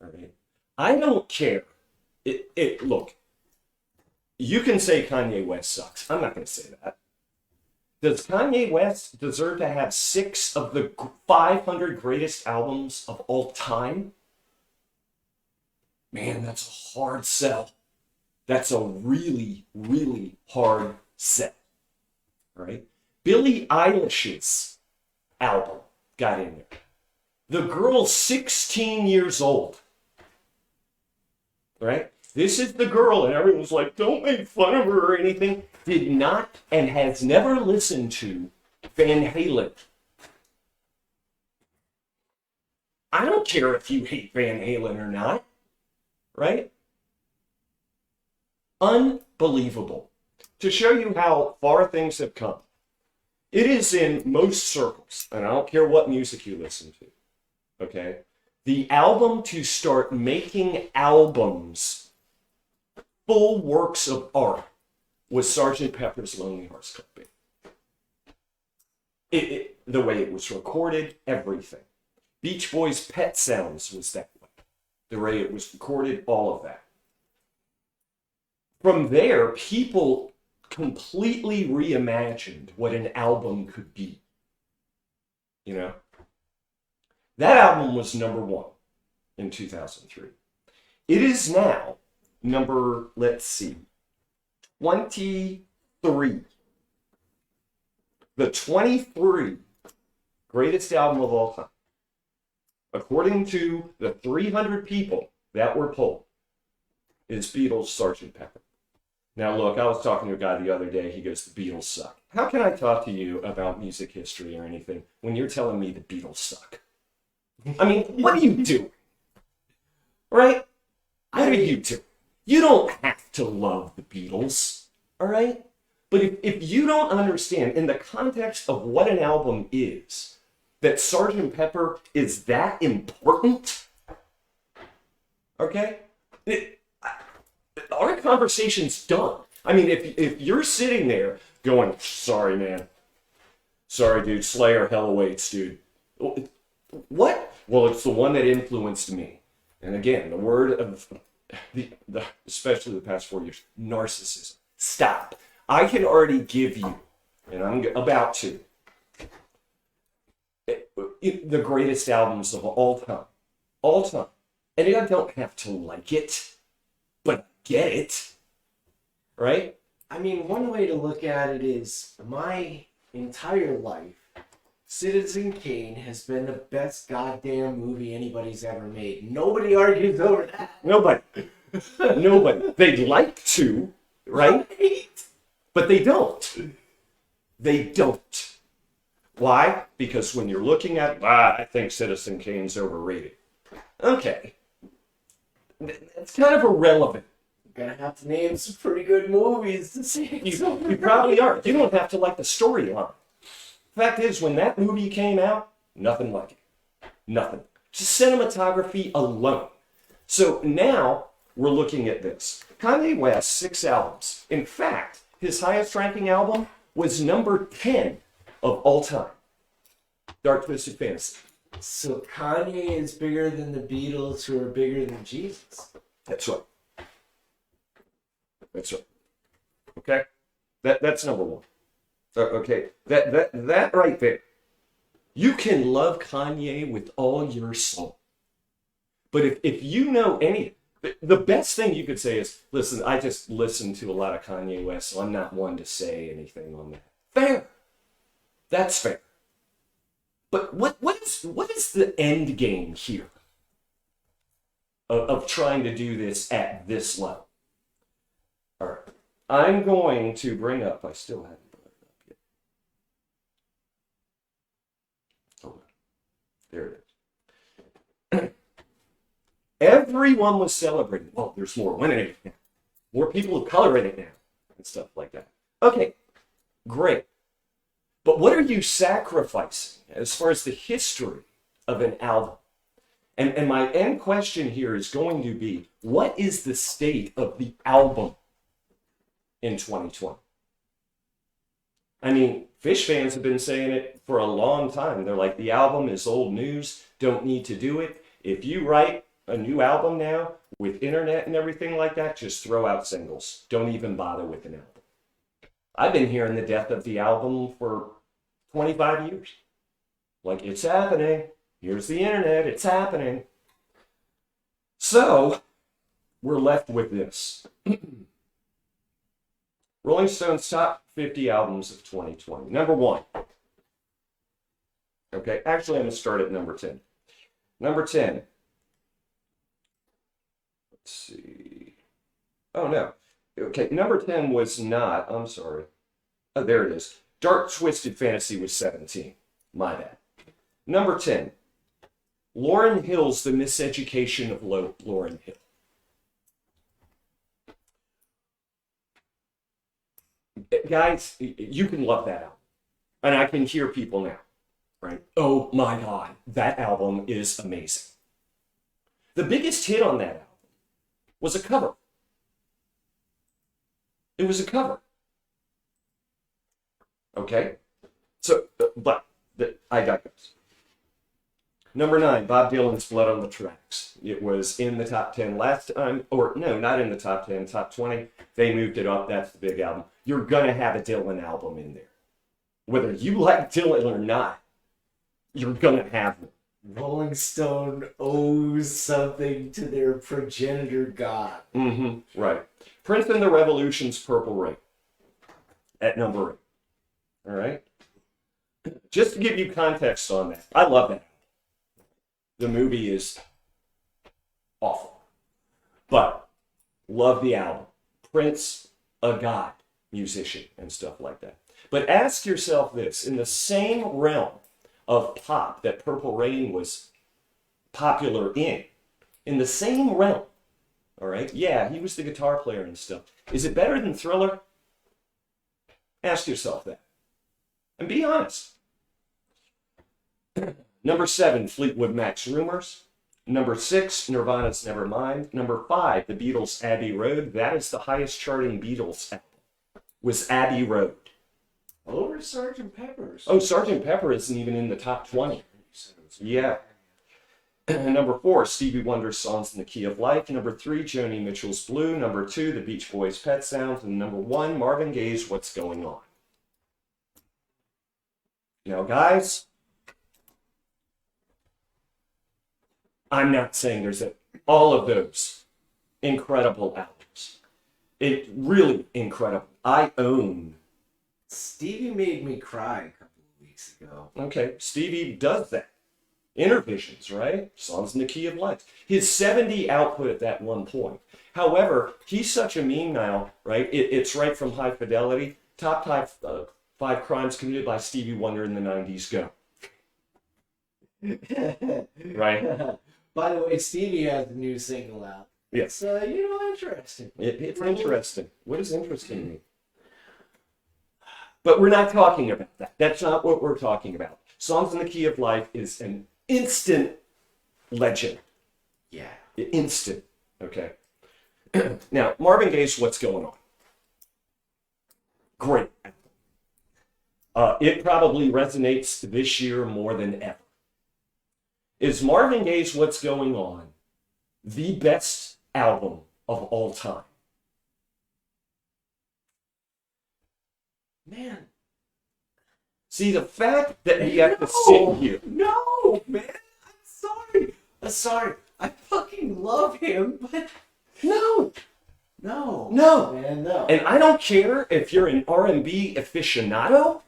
All right. I don't care. Look, you can say Kanye West sucks. I'm not going to say that. Does Kanye West deserve to have 6 of the 500 greatest albums of all time? Man, that's a hard sell. That's a really, really hard sell. Right? Billie Eilish's album got in there. The girl's 16 years old. Right? This is the girl, and everyone's like, don't make fun of her or anything. Did not and has never listened to Van Halen. I don't care if you hate Van Halen or not. Right? Unbelievable. To show you how far things have come. It is in most circles, and I don't care what music you listen to. Okay? The album to start making albums, full works of art, was Sgt. Pepper's Lonely Hearts Club Band. The way it was recorded, everything. Beach Boys' Pet Sounds was that way. The way it was recorded, all of that. From there, people completely reimagined what an album could be. That album was number 1 in 2003. It is now number, 23. The 23 greatest album of all time. According to the 300 people that were polled. is Beatles' Sgt. Pepper. Now, look, I was talking to a guy the other day. He goes, the Beatles suck. How can I talk to you about music history or anything when you're telling me the Beatles suck? I mean, what are you doing? Right? What are you doing? You don't have to love the Beatles, all right? But if you don't understand, in the context of what an album is, that Sgt. Pepper is that important, okay? Our conversation's done. I mean, if you're sitting there going, sorry, man. Sorry, dude. Slayer, hell awaits, dude. What? Well, it's the one that influenced me. And again, the word of, especially the past 4 years, narcissism. Stop. I can already give you, and I'm about to, the greatest albums of all time. All time. And I don't have to like it, but get it. Right? I mean, one way to look at it is my entire life, Citizen Kane has been the best goddamn movie anybody's ever made. Nobody argues over that. Nobody. Nobody. They'd like to, right? But they don't. They don't. Why? Because when you're looking at, I think Citizen Kane's overrated. Okay. It's kind of irrelevant. You're gonna have to name some pretty good movies to see. You probably are. You don't have to like the storyline. Fact is, when that movie came out, nothing like it. Nothing. Just cinematography alone. So now we're looking at this. Kanye West, 6 albums. In fact, his highest ranking album was number 10 of all time. Dark Twisted Fantasy. So Kanye is bigger than the Beatles, who are bigger than Jesus. That's right. That's right. Okay? That's number 1. Okay, that right there. You can love Kanye with all your soul. But if you know any, the best thing you could say is, listen, I just listen to a lot of Kanye West, so I'm not one to say anything on that. Fair. That's fair. But what is the end game here of trying to do this at this level? All right. I'm going to bring up, I still haven't. There it is. Everyone was celebrating. Well, there's more women in it now. More people of color in it now. And stuff like that. Okay, great. But what are you sacrificing as far as the history of an album? And my end question here is going to be, what is the state of the album in 2020? I mean, Fish fans have been saying it for a long time. They're like, the album is old news, don't need to do it. If you write a new album now with internet and everything like that, just throw out singles. Don't even bother with an album. I've been hearing the death of the album for 25 years. Like, it's happening. Here's the internet, it's happening. So, we're left with this. Rolling Stone's top 50 albums of 2020. Number 1. Okay, actually I'm going to start at number 10. Number 10. Let's see. Oh, no. Okay, number 10 was not, I'm sorry. Oh, there it is. Dark Twisted Fantasy was 17. My bad. Number 10. Lauryn Hill's The Miseducation of Lauryn Hill. Guys, you can love that album. And I can hear people now, right? Oh my God, that album is amazing. The biggest hit on that album was a cover. It was a cover. Okay? So, I digress. Number 9, Bob Dylan's Blood on the Tracks. It was in the top 10 last time, or no, not in the top 10, top 20. They moved it up. That's the big album. You're going to have a Dylan album in there. Whether you like Dylan or not, you're going to have one. Rolling Stone owes something to their progenitor god. Mm-hmm, right. Prince and the Revolution's Purple Rain at number 8. All right? Just to give you context on that, I love that. The movie is awful. But Love the album. Prince, a god, musician, and stuff like that. But ask yourself this, in the same realm of pop that Purple Rain was popular in the same realm, all right? Yeah, he was the guitar player and stuff. Is it better than Thriller? Ask yourself that. And be honest. Number 7, Fleetwood Mac's Rumors. Number 6, Nirvana's Nevermind. Number 5, the Beatles' Abbey Road. That is the highest charting Beatles album, was Abbey Road. Over Sgt. Pepper's. Oh, Sgt. Pepper isn't even in the top 20. Yeah. Number 4, Stevie Wonder's Songs in the Key of Life. Number 3, Joni Mitchell's Blue. Number 2, the Beach Boys' Pet Sounds. And number 1, Marvin Gaye's What's Going On. Now, guys, I'm not saying there's all of those incredible albums. It really incredible. I own. Stevie made me cry a couple of weeks ago. Okay, Stevie does that. Intervisions, right? Songs in the Key of Life. His 70 output at that one point. However, he's such a meme now, right? It's right from High Fidelity. Top 5 crimes committed by Stevie Wonder in the 90s. Go. Right? By the way, Stevie has a new single out. Yes. Interesting. It's interesting. What does interesting mean? But we're not talking about that. That's not what we're talking about. Songs in the Key of Life is an instant legend. Yeah. Instant. Okay. Now, Marvin Gaye's What's Going On. Great. It probably resonates this year more than ever. Is Marvin Gaye's What's Going On the best album of all time? Man. See, the fact that we have to sit here. No, man. I'm sorry. I fucking love him, but No. no. No. Man, no. And I don't care if you're an R&B aficionado.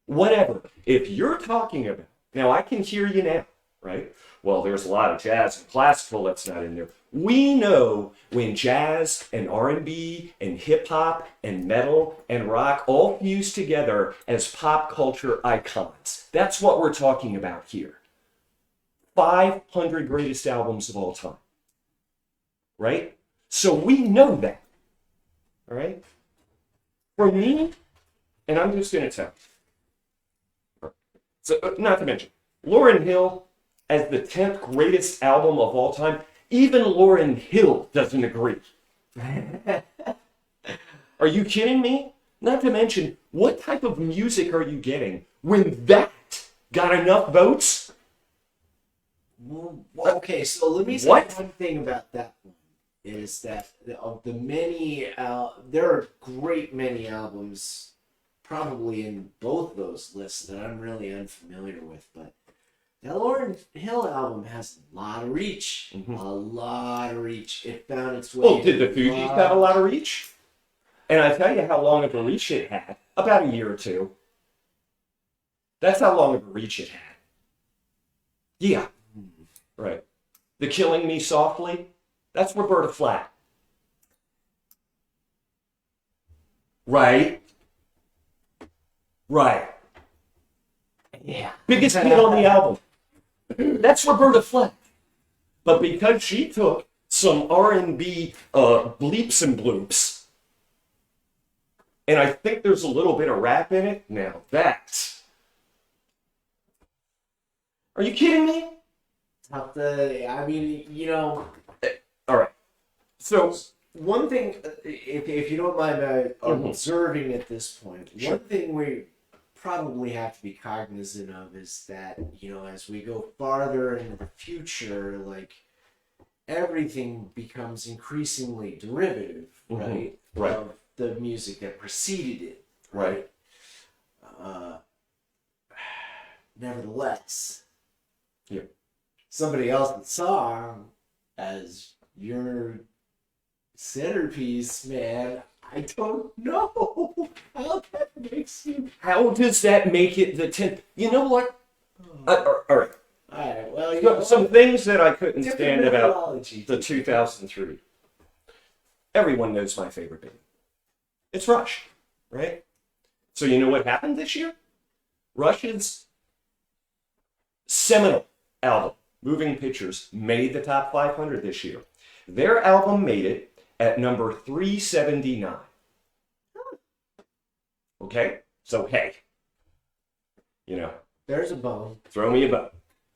Whatever. If you're talking about, now I can hear you now, right? Well, there's a lot of jazz and classical that's not in there. We know when jazz and R&B and hip hop and metal and rock all fuse together as pop culture icons. That's what we're talking about here. 500 greatest albums of all time. Right? So we know that. All right? For me, and I'm just going to tell you. So, not to mention, Lauryn Hill as the 10th greatest album of all time, even Lauryn Hill doesn't agree. Are you kidding me? Not to mention, what type of music are you getting when that got enough votes? Well, okay, so let me say What? one thing about that one. Is that of the many, there are great many albums probably in both those lists that I'm really unfamiliar with, but that Lauryn Hill album has a lot of reach. Mm-hmm. A lot of reach. It found its way. Well, did the Fugees have a lot of reach? And I tell you how long of a reach it had. About a year or two. That's how long of a reach it had. Yeah. Right. The Killing Me Softly, that's Roberta Flack. Right. Right. Yeah. Biggest hit on the album. That's Roberta Flack. But because she took some R&B bleeps and bloops, and I think there's a little bit of rap in it, now that's... Are you kidding me? Tough to, I mean, All right. So, one thing, if you don't mind observing at this point, Sure. one thing we probably have to be cognizant of is that, as we go farther into the future, like, everything becomes increasingly derivative, right? Right. Of the music that preceded it, right. Nevertheless, Yeah. somebody else's song as your centerpiece, man, I don't know how that makes you. How does that make it the 10th? You know what? All right. Alright, well, Some things that I couldn't different stand about methodology. the 2003. Everyone knows my favorite band. It's Rush, right? So you know what happened this year? Rush's seminal album, Moving Pictures, made the top 500 this year. Their album made it at number 379. Okay? So, hey, you know, There's a bone. throw me a bone.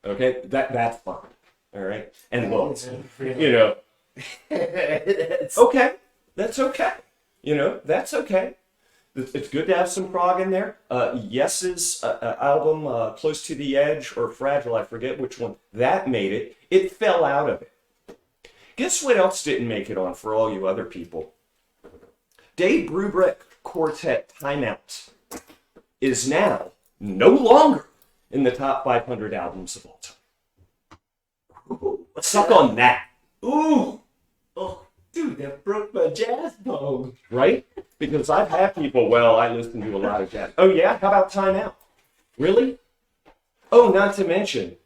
Okay? That's fine. All right? And look, Yeah. you know, It's- okay, that's okay. You know, that's okay. It's good to have some prog in there. Yes's album, Close to the Edge or Fragile, I forget which one, that made it. It fell out of it. Guess what else didn't make it on for all you other people? Dave Brubeck Quartet Timeout is now no longer in the top 500 albums of all time. Ooh, Suck on that. Ooh! Oh, dude, that broke my jazz bone. Right? Because I've had people, well, I listen to a lot of jazz. Oh yeah? How about Time Out? Really? Oh, not to mention,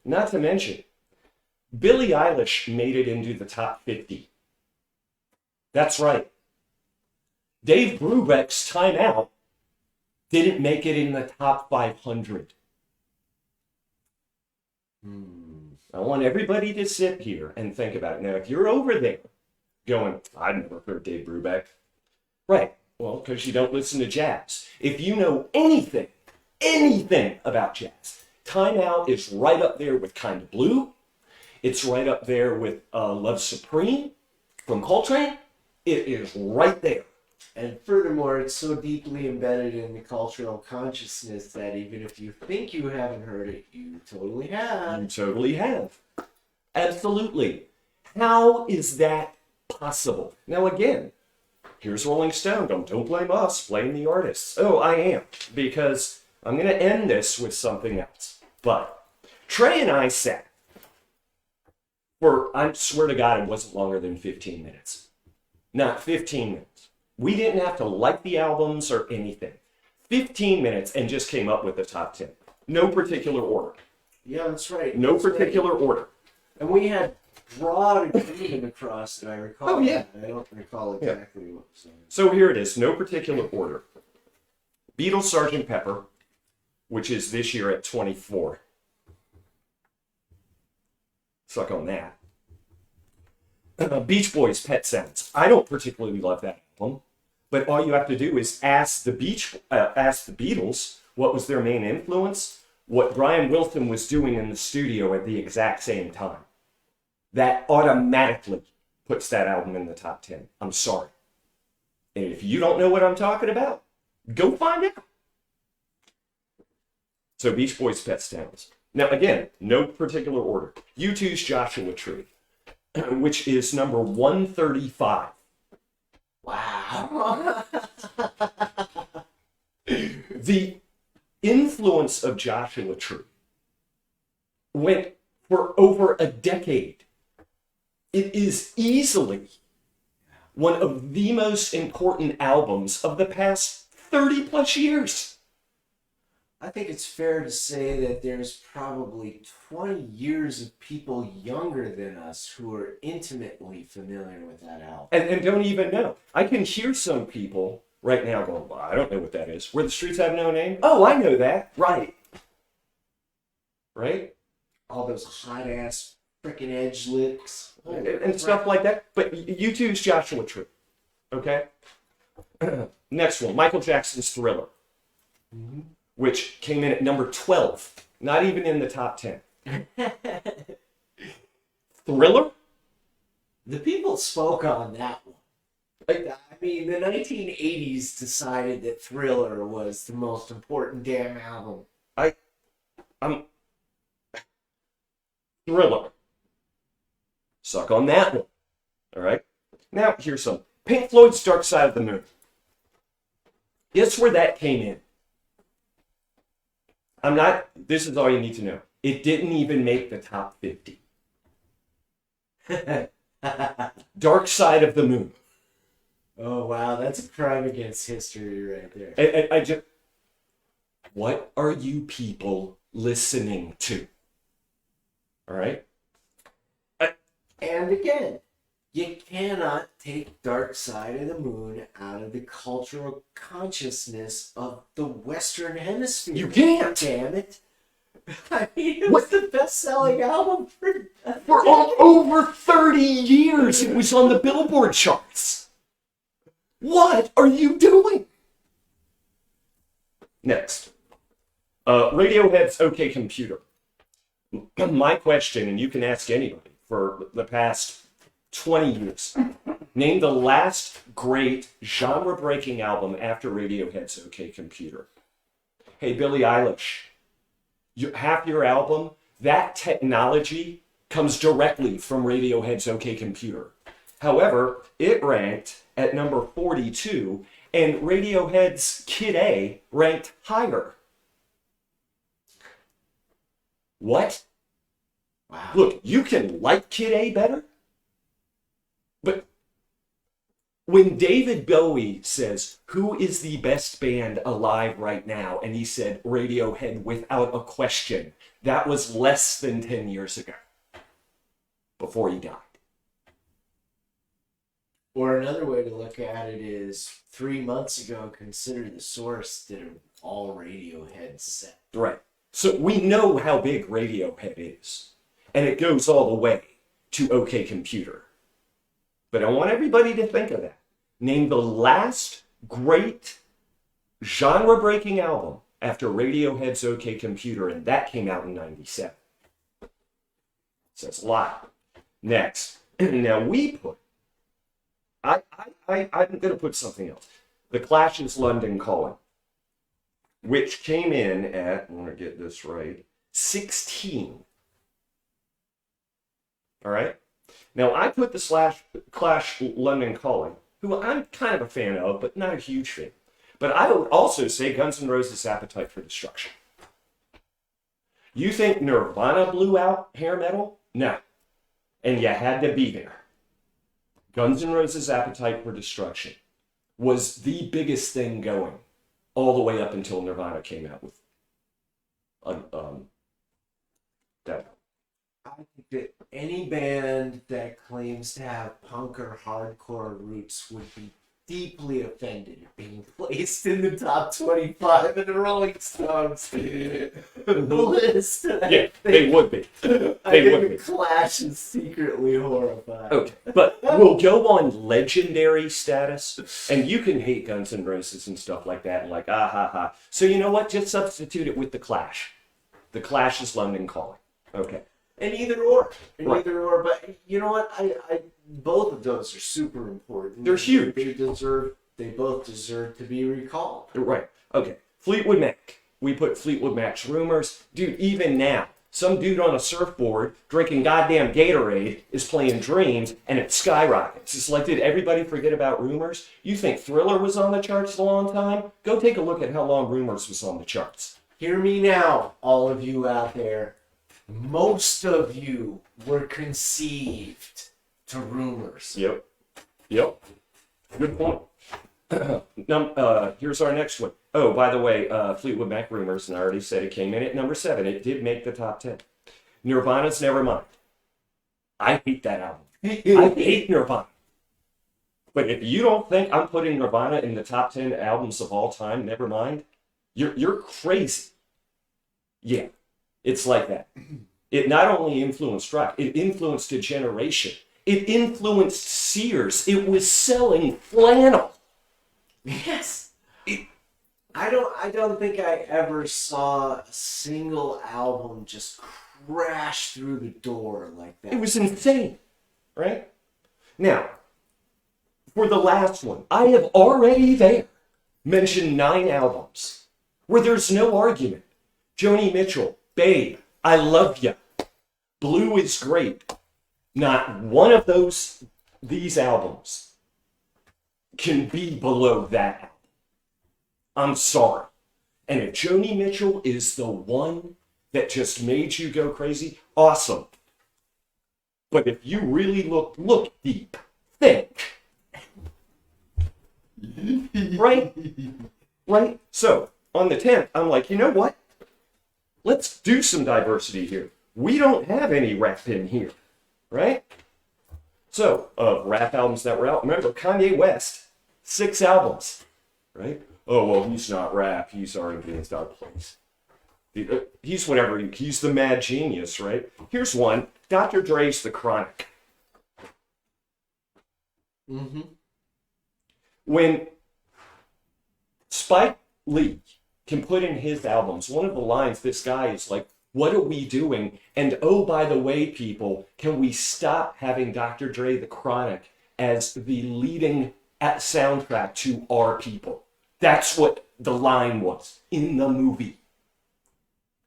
Billie Eilish made it into the top 50. That's right. Dave Brubeck's Time Out didn't make it in the top 500. I want everybody to sit here and think about it. Now, if you're over there going, I've never heard Dave Brubeck. Right. Well, because you don't listen to jazz. If you know anything about jazz, Time Out is right up there with Kind of Blue. It's right up there with Love Supreme from Coltrane. It is right there. And furthermore, it's so deeply embedded in the cultural consciousness that even if you think you haven't heard it, you totally have. You totally have. Absolutely. How is that possible? Now, again, here's Rolling Stone. Don't blame us. Blame the artists. Oh, I am. Because I'm going to end this with something else. But Trey and I sat for, I swear to God, it wasn't longer than 15 minutes. Not 15 minutes. We didn't have to like the albums or anything. 15 minutes and just came up with the top 10. No particular order. Yeah, that's right. No That's particular right. order. And we had broad agreement across it, I recall. Oh, yeah. I don't recall exactly what was on it. So here it is, no particular order. Beatles Sgt. Pepper, which is this year at 24. Suck on that. Beach Boys Pet Sounds. I don't particularly love that album, but all you have to do is ask the Beatles what was their main influence, what Brian Wilson was doing in the studio at the exact same time. That automatically puts that album in the top 10. I'm sorry. And if you don't know what I'm talking about, go find out. So Beach Boys Pet Sounds. Now again, no particular order. U2's Joshua Tree, which is number 135. Wow. The influence of Joshua Tree went for over a decade. It is easily one of the most important albums of the past 30 plus years. I think it's fair to say that there's probably 20 years of people younger than us who are intimately familiar with that album. And don't even know. I can hear some people right now going, well, I don't know what that is. Where the Streets Have No Name? Oh, I know that. Right. Right? All those hot ass freaking edge licks. And stuff like that. But U2's Joshua Tree. Okay? Next one, Michael Jackson's Thriller, which came in at number 12. Not even in the top 10. Thriller? The people spoke on that one. I mean, the 1980s decided that Thriller was the most important damn album. Thriller. Suck on that one. All right? Now, here's some. Pink Floyd's Dark Side of the Moon. Guess where that came in? This is all you need to know. It didn't even make the top 50. Dark Side of the Moon. Oh, wow, that's a crime against history right there. I just... What are you people listening to? All right? And again, You cannot take Dark Side of the Moon out of the cultural consciousness of the Western Hemisphere. You can't. Damn it. I mean, it was the best-selling album For over 30 years, it was on the Billboard charts. What are you doing? Next. Radiohead's OK Computer. My question, and you can ask anybody for the past 20 years. Name the last great genre-breaking album after Radiohead's OK Computer. Hey, Billie Eilish. Half your album, that technology comes directly from Radiohead's OK Computer. However, it ranked at number 42, and Radiohead's Kid A ranked higher. What? Wow. Look, you can like Kid A better, but when David Bowie says, who is the best band alive right now? And he said Radiohead without a question. That was less than 10 years ago, before he died. Or another way to look at it is 3 months ago, Consider the Source did an all Radiohead set. Right. So we know how big Radiohead is. And it goes all the way to OK Computer. But I want everybody to think of that. Name the last great genre-breaking album after Radiohead's OK Computer, and that came out in 97. Says a lot. Next. Now we put... I'm going to put something else. The Clash's London Calling, which came in at, I'm going to get this right, 16. All right? Now, I put the Clash London Calling, who I'm kind of a fan of, but not a huge fan. But I would also say Guns N' Roses' Appetite for Destruction. You think Nirvana blew out hair metal? No. And you had to be there. Guns N' Roses' Appetite for Destruction was the biggest thing going all the way up until Nirvana came out with that. I think that any band that claims to have punk or hardcore roots would be deeply offended at being placed in the top 25 in the Rolling Stones list. Yeah, they would be. They would be. Clash is secretly horrified. Okay, but we'll go on legendary status, and you can hate Guns N' Roses and stuff like that, and like, ah, ha, ha. So you know what? Just substitute it with The Clash. The Clash's London Calling. Okay. And either or. Right. Either or. But you know what? I both of those are super important. They're huge. They both deserve to be recalled. Right. Okay. Fleetwood Mac. We put Fleetwood Mac's Rumors. Dude, even now, some dude on a surfboard drinking goddamn Gatorade is playing Dreams, and it skyrockets. It's like, did everybody forget about Rumors? You think Thriller was on the charts a long time? Go take a look at how long Rumors was on the charts. Hear me now, all of you out there. Most of you were conceived to Rumors. Yep. Good point. Here's our next one. Oh, by the way, Fleetwood Mac Rumors, and I already said it came in at number 7. It did make the top 10. Nirvana's Nevermind. I hate that album. I hate Nirvana. But if you don't think I'm putting Nirvana in the top 10 albums of all time, Nevermind, you're crazy. Yeah, it's like that. It not only influenced rock, it influenced a generation. It influenced Sears. It was selling flannel. Yes. I don't think I ever saw a single album just crash through the door like that. It was insane, right? Now, for the last one, I have already there mentioned 9 albums where there's no argument. Joni Mitchell, Babe, I Love Ya, Blue is Great. Not one of these albums can be below that album. I'm sorry. And if Joni Mitchell is the one that just made you go crazy, awesome. But if you really look deep, think. Right? So, on the 10th, I'm like, you know what? Let's do some diversity here. We don't have any rap in here, right? So, of rap albums that were out, remember Kanye West, 6 albums, right? Oh, well, he's not rap, he's R&B, it's not place. He's whatever, he's the mad genius, right? Here's one, Dr. Dre's The Chronic. Mm-hmm. When Spike Lee can put in his albums, one of the lines, this guy is like, what are we doing? And oh, by the way, people, can we stop having Dr. Dre The Chronic as the leading soundtrack to our people? That's what the line was in the movie.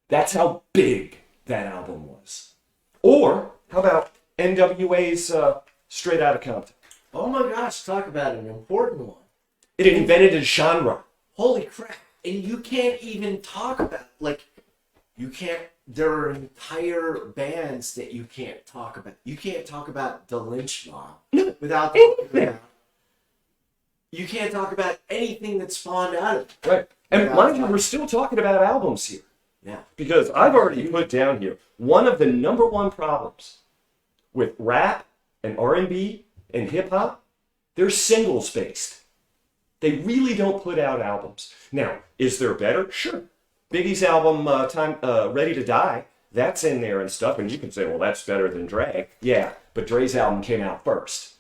That's how big that album was. Or, how about NWA's Straight Outta Compton? Oh my gosh, talk about an important one. It invented a genre. Holy crap. And you can't even talk about, like, there are entire bands that you can't talk about. You can't talk about the Lynch Mob without talking about. You can't talk about anything that spawned out of it. Right. And mind you, we're still talking about albums here. Yeah. Because I've already put down here, one of the number one problems with rap and R&B and hip-hop, they're singles based. They really don't put out albums. Now, is there better? Sure. Biggie's album, Ready to Die, that's in there and stuff, and you can say, well, that's better than Dre. Yeah, but Dre's album came out first.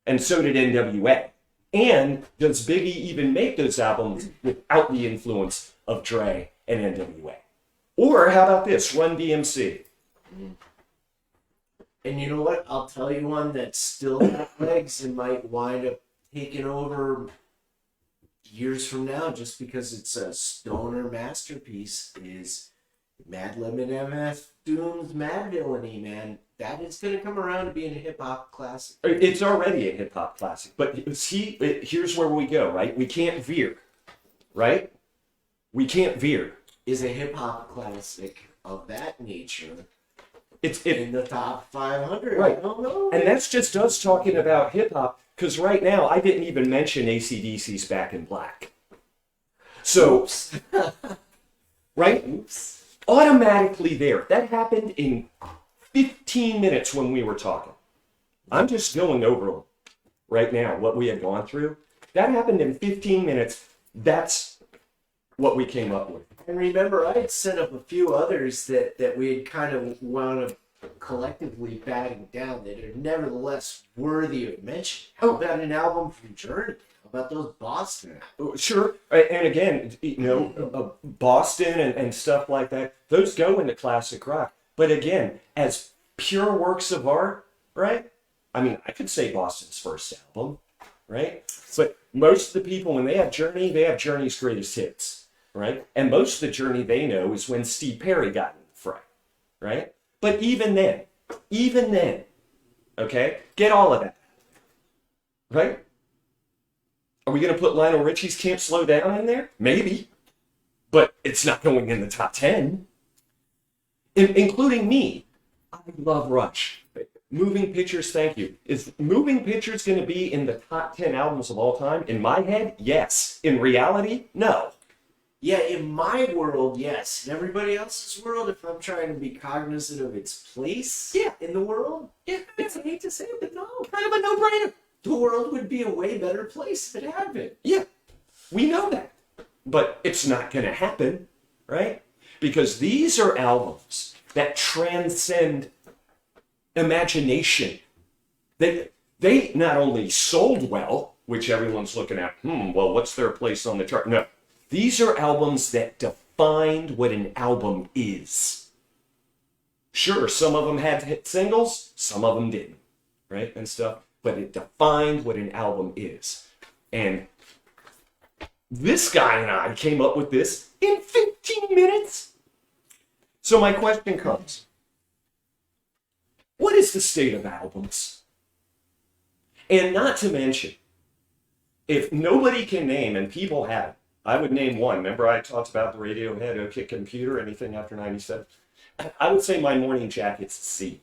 And so did NWA. And does Biggie even make those albums without the influence of Dre and NWA? Or how about this, Run DMC? And you know what? I'll tell you one that still has legs and might wind up taking over years from now just because it's a stoner masterpiece is Mad Lemon MF Doom's Mad Villainy, man. That is going to come around to being a hip-hop classic. It's already a hip-hop classic. But see, here's where we go, right? We can't veer, right? We can't veer. Is a hip-hop classic of that nature It's in the top 500? Right. I don't know. And that's just us talking about hip-hop, because right now, I didn't even mention AC/DC's Back in Black. So, Oops. right? Oops. Automatically there. That happened in 15 minutes when we were talking. I'm just going over right now what we had gone through. That happened in 15 minutes. That's what we came up with. And remember, I had set up a few others that we had kind of wound up collectively batting down that are nevertheless worthy of mention. How about an album from Journey? How about those Boston albums? Sure. And again, you know, Boston and stuff like that, those go into classic rock. But again, as pure works of art, right? I mean, I could say Boston's first album, right? But most of the people, when they have Journey's greatest hits. Right? And most of the Journey they know is when Steve Perry got in the fray, right? But even then, okay, get all of that, right? Are we going to put Lionel Richie's Can't Slow Down in there? Maybe, but it's not going in the top 10, including me. I love Rush. Moving Pictures, thank you. Is Moving Pictures going to be in the top 10 albums of all time? In my head, yes. In reality, no. Yeah, in my world, yes. In everybody else's world, if I'm trying to be cognizant of its place in the world, I hate to say it, but no. Kind of a no-brainer. The world would be a way better place if it had been. Yeah, we know that. But it's not going to happen, right? Because these are albums that transcend imagination. They not only sold well, which everyone's looking at, well, what's their place on the chart? No. These are albums that defined what an album is. Sure, some of them had hit singles, some of them didn't, right? And stuff, but it defined what an album is. And this guy and I came up with this in 15 minutes. So my question comes, what is the state of albums? And not to mention, if nobody can name, and people have, I would name one. Remember I talked about the Radiohead OK Computer, anything after 97? I would say My Morning Jacket's C.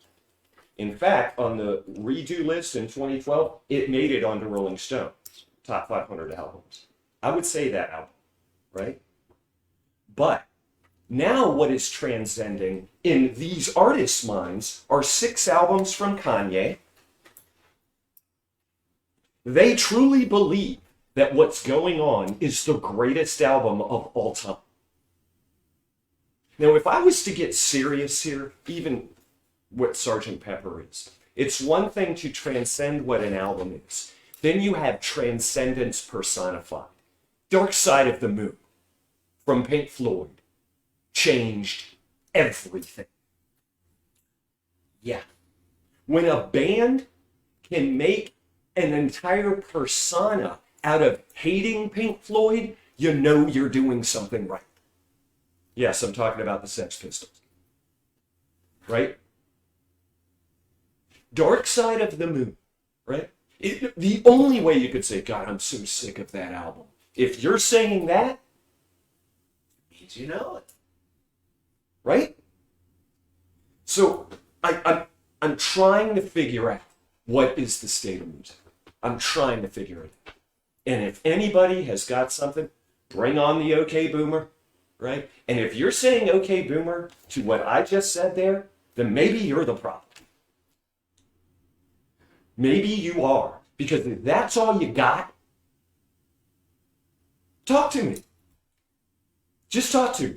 In fact, on the redo list in 2012, it made it onto Rolling Stone, top 500 albums. I would say that album, right? But now what is transcending in these artists' minds are 6 albums from Kanye They truly believe that what's going on is the greatest album of all time. Now, if I was to get serious here, even what Sgt. Pepper is, it's one thing to transcend what an album is. Then you have transcendence personified. Dark Side of the Moon from Pink Floyd changed everything. Yeah. When a band can make an entire persona out of hating Pink Floyd, you know you're doing something right. Yes, I'm talking about the Sex Pistols. Right? Dark Side of the Moon. Right? The only way you could say, God, I'm so sick of that album. If you're saying that, means you know it. Right? So I'm trying to figure out what is the state of music. I'm trying to figure it out. And if anybody has got something, bring on the OK Boomer, right? And if you're saying OK Boomer to what I just said there, then maybe you're the problem. Maybe you are. Because if that's all you got, talk to me. Just talk to me.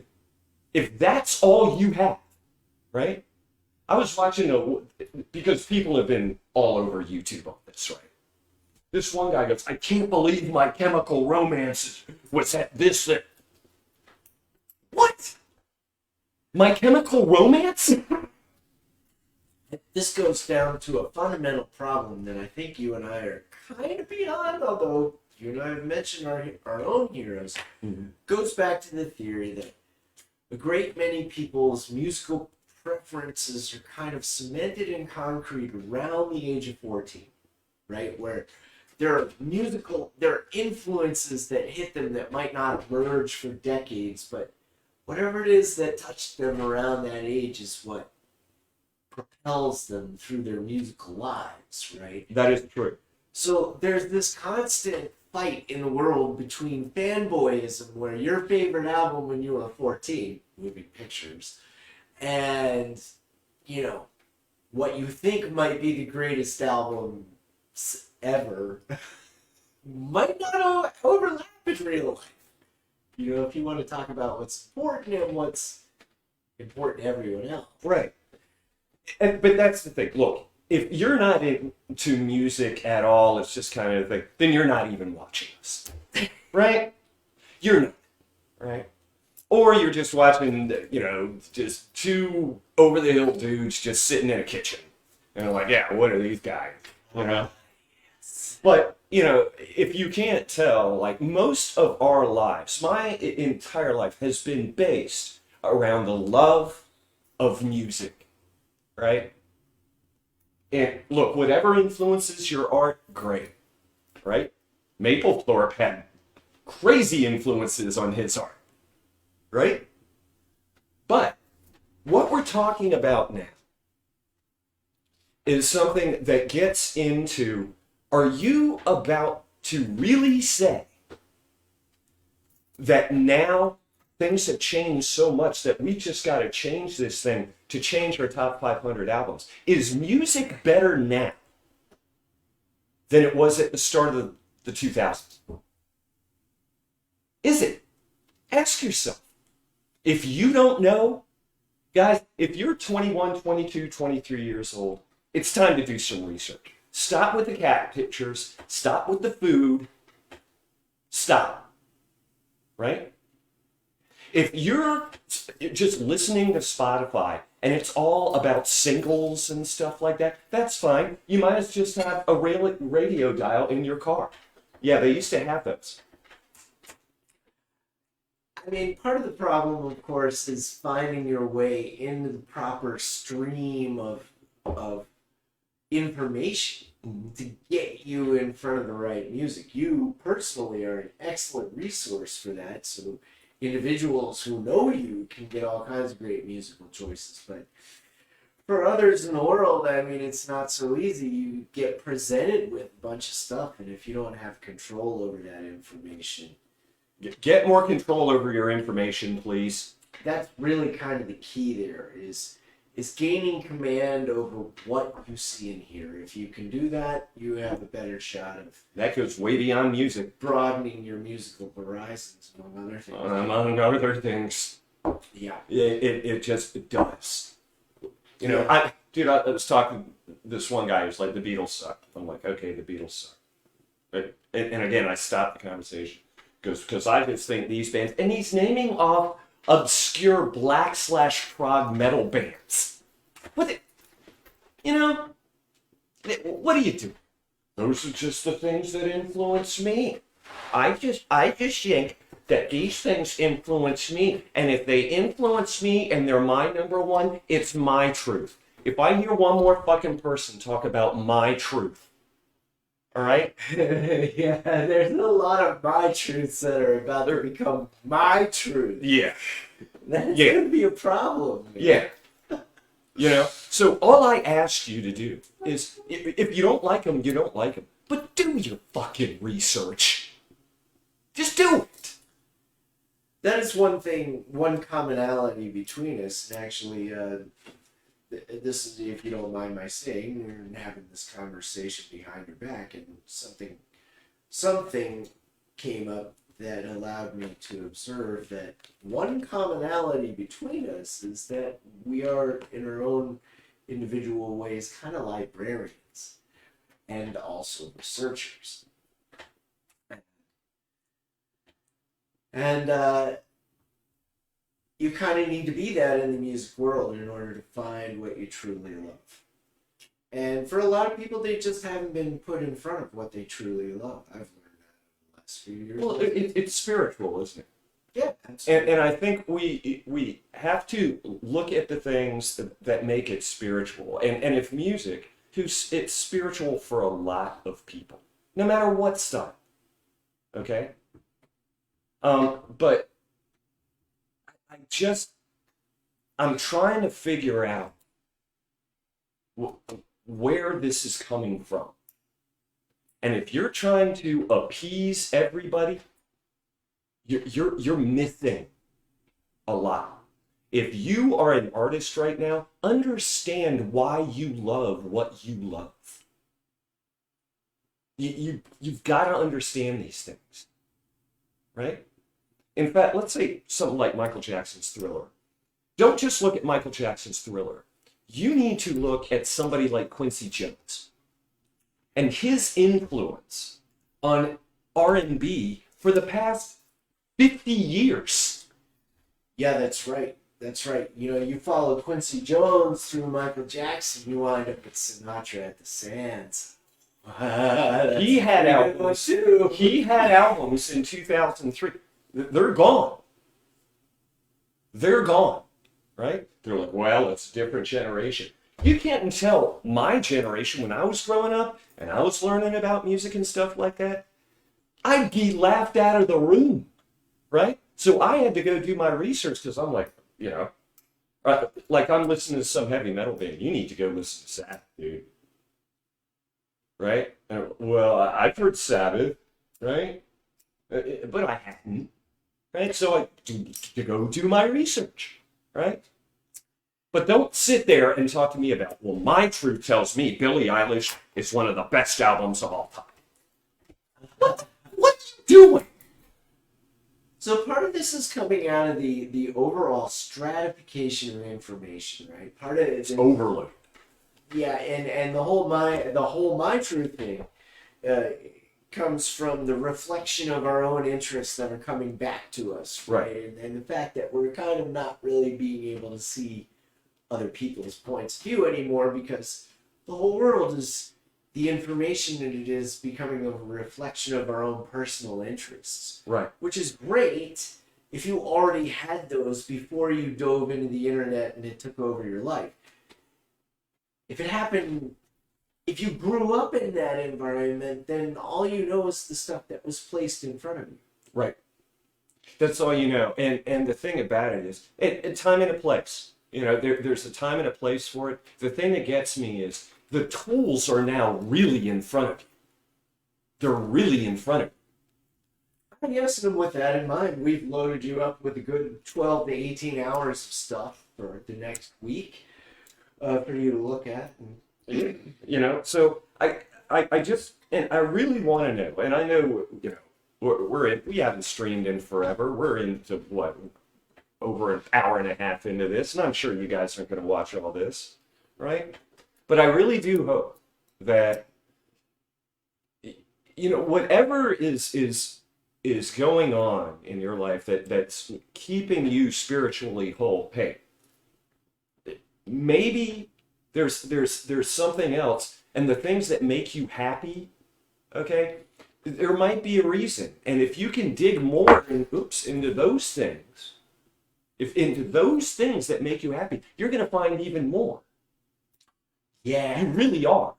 If that's all you have, right? I was watching because people have been all over YouTube on this, right? This one guy goes, I can't believe My Chemical Romance was at this. What? My Chemical Romance? This goes down to a fundamental problem that I think you and I are kind of beyond, although you and I have mentioned our own heroes. Mm-hmm. Goes back to the theory that a great many people's musical preferences are kind of cemented in concrete around the age of 14, right? Where there are influences that hit them that might not emerge for decades, but whatever it is that touched them around that age is what propels them through their musical lives, right? That is true. So there's this constant fight in the world between fanboyism, where your favorite album when you were 14, moving pictures, and, you know, what you think might be the greatest album ever might not overlap in real life. You know, if you want to talk about what's important and what's important to everyone else. Right. But that's the thing. Look, if you're not into music at all, it's just kind of a thing, then you're not even watching us. Right? You're not. Right? Or you're just watching, you know, just two over-the-hill dudes just sitting in a kitchen. And they're like, yeah, what are these guys? You know? But, you know, if you can't tell, like, most of our lives, my entire life has been based around the love of music. Right? And look, whatever influences your art, great. Right? Mapplethorpe had crazy influences on his art. Right? But what we're talking about now is something that gets into, are you about to really say that now things have changed so much that we just got to change this thing to change our top 500 albums? Is music better now than it was at the start of the 2000s? Is it? Ask yourself. If you don't know, guys, if you're 21, 22, 23 years old, it's time to do some research. Stop with the cat pictures. Stop with the food. Stop. Right? If you're just listening to Spotify and it's all about singles and stuff like that, that's fine. You might as well just have a radio dial in your car. Yeah, they used to have those. I mean, part of the problem, of course, is finding your way into the proper stream of information to get you in front of the right music. You personally are an excellent resource for that, so individuals who know you can get all kinds of great musical choices. But for others in the world, I mean, it's not so easy. You get presented with a bunch of stuff, and if you don't have control over that information, get more control over your information, please. that's really kind of the key there. Is is gaining command over what you see and hear. If you can do that, you have a better shot of That goes way beyond music. broadening your musical horizons, among other things. Among other things. Yeah. It just does. You know, Yeah. I was talking to this one guy who's like, the Beatles suck. I'm like, okay, the Beatles suck. Right? And again, I stopped the conversation. Because I just think these bands, and he's naming off obscure black/prog metal bands. What do you do? Those are just the things that influence me. I just think that these things influence me, and if they influence me and they're my number one, it's my truth. If I hear one more fucking person talk about my truth, all right? Yeah, there's a lot of my truths that are about to become my truth. Yeah. That's gonna be a problem. Man. Yeah. You know? So all I ask you to do is, if you don't like them, you don't like them. But do your fucking research. Just do it. That is one thing, one commonality between us, and actually, this is, if you don't mind my saying, we're having this conversation behind your back, and something came up that allowed me to observe that one commonality between us is that we are, in our own individual ways, kind of librarians and also researchers. And you kind of need to be that in the music world in order to find what you truly love. And for a lot of people, they just haven't been put in front of what they truly love. I've learned that in the last few years. Well, it's spiritual, isn't it? Yeah, absolutely. And I think we have to look at the things that make it spiritual. And if music, it's spiritual for a lot of people, no matter what style. Okay? But I'm trying to figure out where this is coming from. And if you're trying to appease everybody, you're missing a lot. If you are an artist right now, understand why you love what you love. You've got to understand these things, right? In fact, let's say something like Michael Jackson's Thriller. Don't just look at Michael Jackson's Thriller. You need to look at somebody like Quincy Jones and his influence on R&B for the past 50 years. Yeah, that's right. That's right. You know, you follow Quincy Jones through Michael Jackson, you wind up with Sinatra at the Sands. He had albums too. He had albums in 2003. They're gone. They're gone, right? They're like, well, it's a different generation. You can't tell my generation when I was growing up and I was learning about music and stuff like that, I'd be laughed out of the room, right? So I had to go do my research because I'm like, you know, like I'm listening to some heavy metal band. You need to go listen to Sabbath, dude. Right? Well, I've heard Sabbath, right? But I hadn't. Right? So I to go do my research, right? But don't sit there and talk to me about, well, my truth tells me Billie Eilish is one of the best albums of all time. What are you doing? So part of this is coming out of the overall stratification of information, right? Part of it's Overload. Yeah, and the whole my truth thing comes from the reflection of our own interests that are coming back to us, right? And the fact that we're kind of not really being able to see other people's points of view anymore because the whole world is the information that it is becoming a reflection of our own personal interests. Right. Which is great if you already had those before you dove into the internet and it took over your life. If it happened, if you grew up in that environment, then all you know is the stuff that was placed in front of you. Right. That's all you know. And the thing about it is, a time and a place. You know, there's a time and a place for it. The thing that gets me is the tools are now really in front of you. They're really in front of you. And yes, and with that in mind, we've loaded you up with a good 12 to 18 hours of stuff for the next week. for you to look at. You know, so I just, and I really want to know, and I know, you know, we haven't streamed in forever. We're into what, over an hour and a half into this, and I'm sure you guys aren't going to watch all this, right? But I really do hope that, you know, whatever is going on in your life that's keeping you spiritually whole, hey, maybe there's something else, and the things that make you happy, okay, there might be a reason. And if you can dig more into those things, into those things that make you happy, you're going to find even more. Yeah. You really are.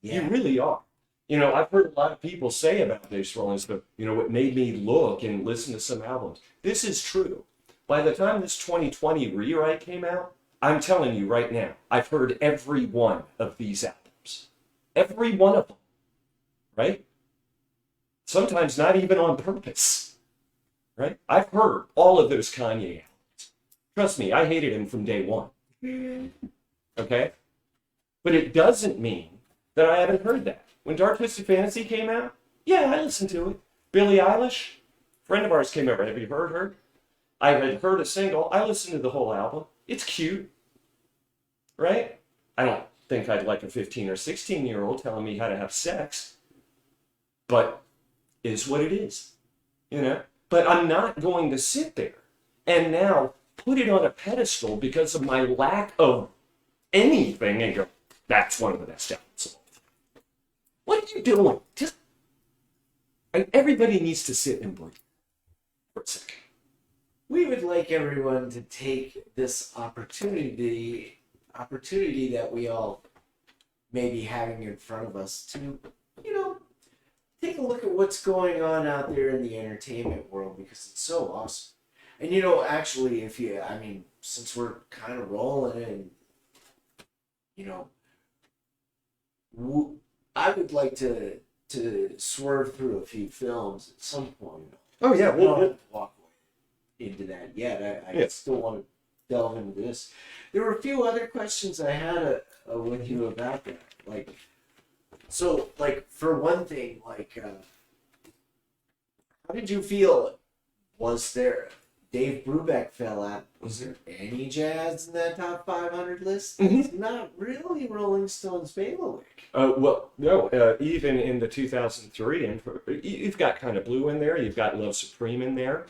Yeah. You really are. You know, I've heard a lot of people say about this Rolling Stone, you know, it made me look and listen to some albums. This is true. By the time this 2020 rewrite came out, I'm telling you right now, I've heard every one of these albums. Every one of them. Right? Sometimes not even on purpose. Right? I've heard all of those Kanye albums. Trust me, I hated him from day one. Okay? But it doesn't mean that I haven't heard that. When Dark Twisted Fantasy came out, yeah, I listened to it. Billie Eilish, a friend of ours came over. Have you heard her? I had heard a single. I listened to the whole album. It's cute. Right? I don't think I'd like a 15 or 16-year-old telling me how to have sex. But it is what it is. You know? But I'm not going to sit there and now put it on a pedestal because of my lack of anything and go, that's one of the best albums of all time. What are you doing? Just, everybody needs to sit and breathe for a second. We would like everyone to take this opportunity that we all may be having in front of us to, you know, take a look at what's going on out there in the entertainment world, because it's so awesome. And you know, actually, since we're kind of rolling and, you know, I would like to swerve through a few films at some point. Oh yeah, we don't have to walk into that yet. I still want to delve into this. There were a few other questions I had with you about that. Like, so, like, for one thing, like, how did you feel? Was there, Dave Brubeck fell out. Was there any jazz in that top 500 list? Mm-hmm. It's not really Rolling Stone's bailiwick. Well, no, even in the 2003, and you've got Kind of Blue in there, you've got Love Supreme in there,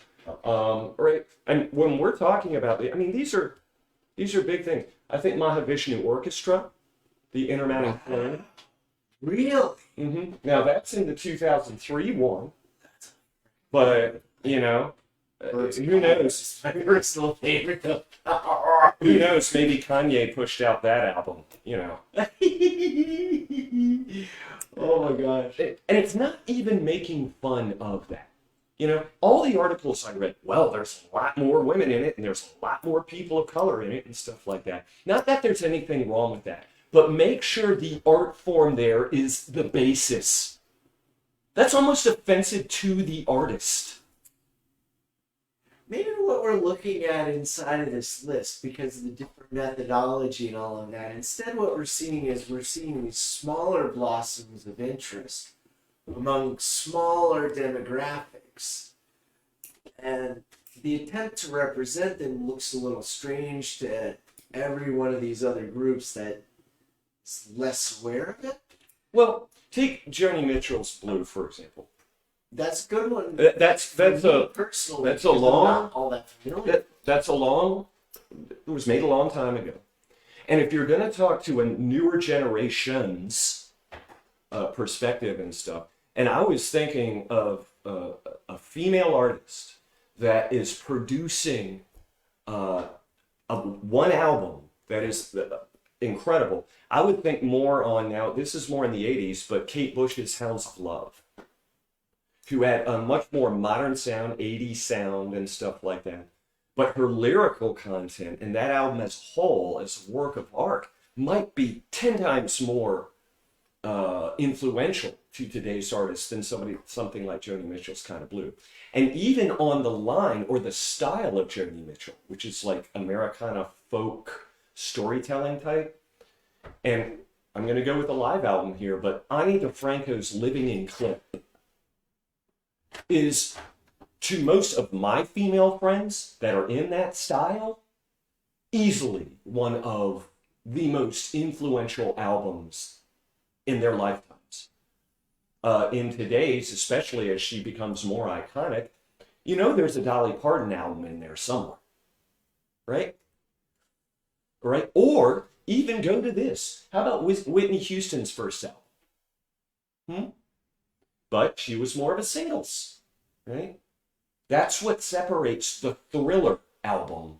right? And when we're talking about, I mean, these are big things. I think Mahavishnu Orchestra, the Intermountain Flame. Really? Mm-hmm. Now that's in the 2003 one, but you know, who knows? My personal favorite. Who knows? Maybe Kanye pushed out that album. You know. Oh my gosh! And it's not even making fun of that. You know, all the articles I read, well, there's a lot more women in it, and there's a lot more people of color in it, and stuff like that. Not that there's anything wrong with that, but make sure the art form there is the basis. That's almost offensive to the artist. Maybe what we're looking at inside of this list, because of the different methodology and all of that, instead what we're seeing these smaller blossoms of interest among smaller demographics. And the attempt to represent them looks a little strange to every one of these other groups that is less aware of it. Well, take Joni Mitchell's Blue, for example. That's a good one. That's a long. All that familiar. That's a long. It was made a long time ago. And if you're going to talk to a newer generation's perspective and stuff, and I was thinking of a female artist that is producing one album that is incredible. I would think more on, now this is more in the 80s, but Kate Bush's Hounds of Love, who had a much more modern sound, 80s sound and stuff like that. But her lyrical content and that album as a whole, as a work of art, might be 10 times more influential to today's artists than something like Joni Mitchell's Kind of Blue. And even on the line or the style of Joni Mitchell, which is like Americana folk storytelling type. And I'm going to go with a live album here, but Ani DeFranco's Living in Clip is, to most of my female friends that are in that style, easily one of the most influential albums in their lifetimes. In today's, especially as she becomes more iconic, you know there's a Dolly Parton album in there somewhere, right? Right? Or even go to this. How about Whitney Houston's first album? But she was more of a singles, right? That's what separates the Thriller album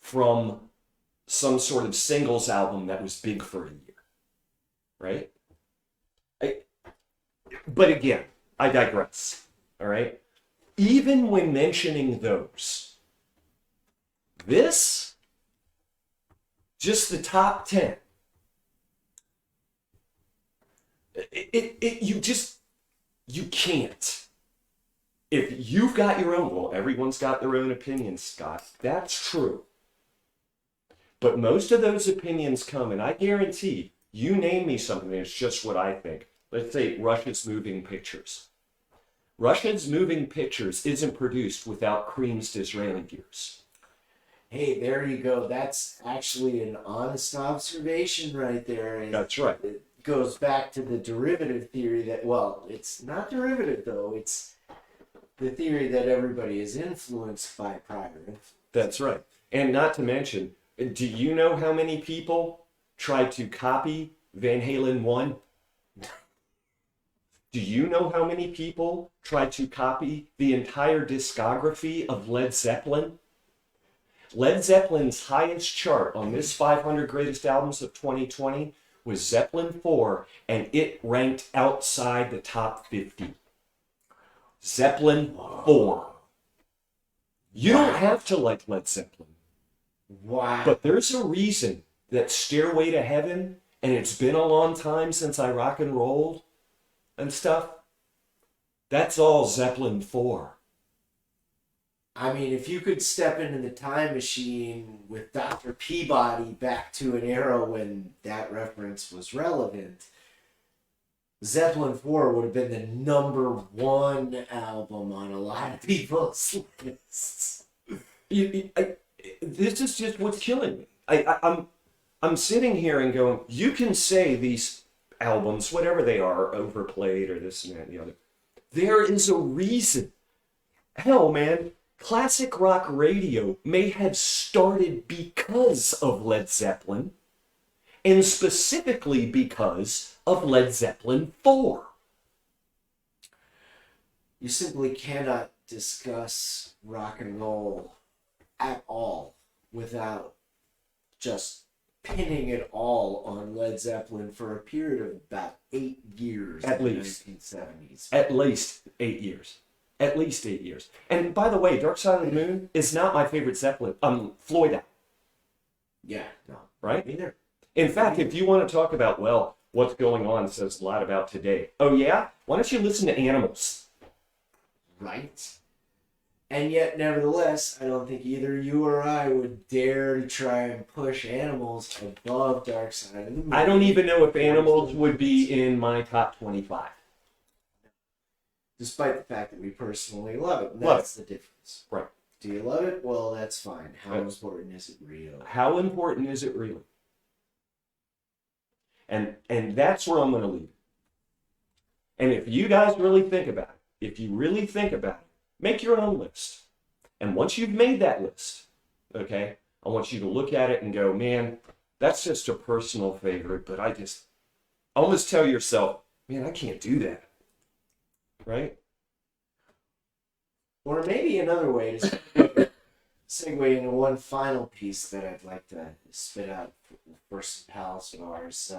from some sort of singles album that was big for a year, right? But again, I digress, all right? Even when mentioning those, this, just the top 10, you can't. If you've got your own, well, everyone's got their own opinions, Scott. That's true. But most of those opinions come, and I guarantee you name me something, it's just what I think. Let's say Russia's Moving Pictures. Russia's Moving Pictures isn't produced without Cream's Disraeli gears. Hey, there you go. That's actually an honest observation right there. And That's right. it goes back to the derivative theory that, well, it's not derivative though. It's the theory that everybody is influenced by prior influence. That's right. And not to mention, do you know how many people tried to copy Van Halen 1? Do you know how many people tried to copy the entire discography of Led Zeppelin? Led Zeppelin's highest chart on this 500 Greatest Albums of 2020 was Zeppelin 4, and it ranked outside the top 50. Zeppelin 4. You don't have to like Led Zeppelin. Wow. But there's a reason that Stairway to Heaven, and it's been a long time since I rock and rolled and stuff, that's all Zeppelin 4. I mean, if you could step into the time machine with Dr. Peabody back to an era when that reference was relevant, Zeppelin 4 would have been the #1 album on a lot of people's lists. This is just what's killing me. I'm sitting here and going, you can say these albums, whatever they are, overplayed or this and that and the other. There is a reason. Hell, man, classic rock radio may have started because of Led Zeppelin, and specifically because of Led Zeppelin 4. You simply cannot discuss rock and roll at all without just pinning it all on Led Zeppelin for a period of about 8 years. At in least. the 1970s. At least 8 years. At least 8 years. And by the way, Dark Side of the Moon is not my favorite Zeppelin. Floyd album. Yeah, no. Right? Neither. In fact, if you want to talk about, well, what's going on says a lot about today. Oh yeah? Why don't you listen to Animals? Right? And yet, nevertheless, I don't think either you or I would dare to try and push Animals above Dark Side of the Moon. I don't even know if Animals would be in my top 25. Despite the fact that we personally love it. And Love that's the difference. Right. Do you love it? Well, that's fine. How Yeah. important is it real? How important is it really? And that's where I'm going to leave it. And if you guys really think about it, make your own list. And once you've made that list, okay, I want you to look at it and go, man, that's just a personal favorite, but I almost tell yourself, man, I can't do that. Right? Or maybe another way to segue into one final piece that I'd like to spit out for some pals of ours.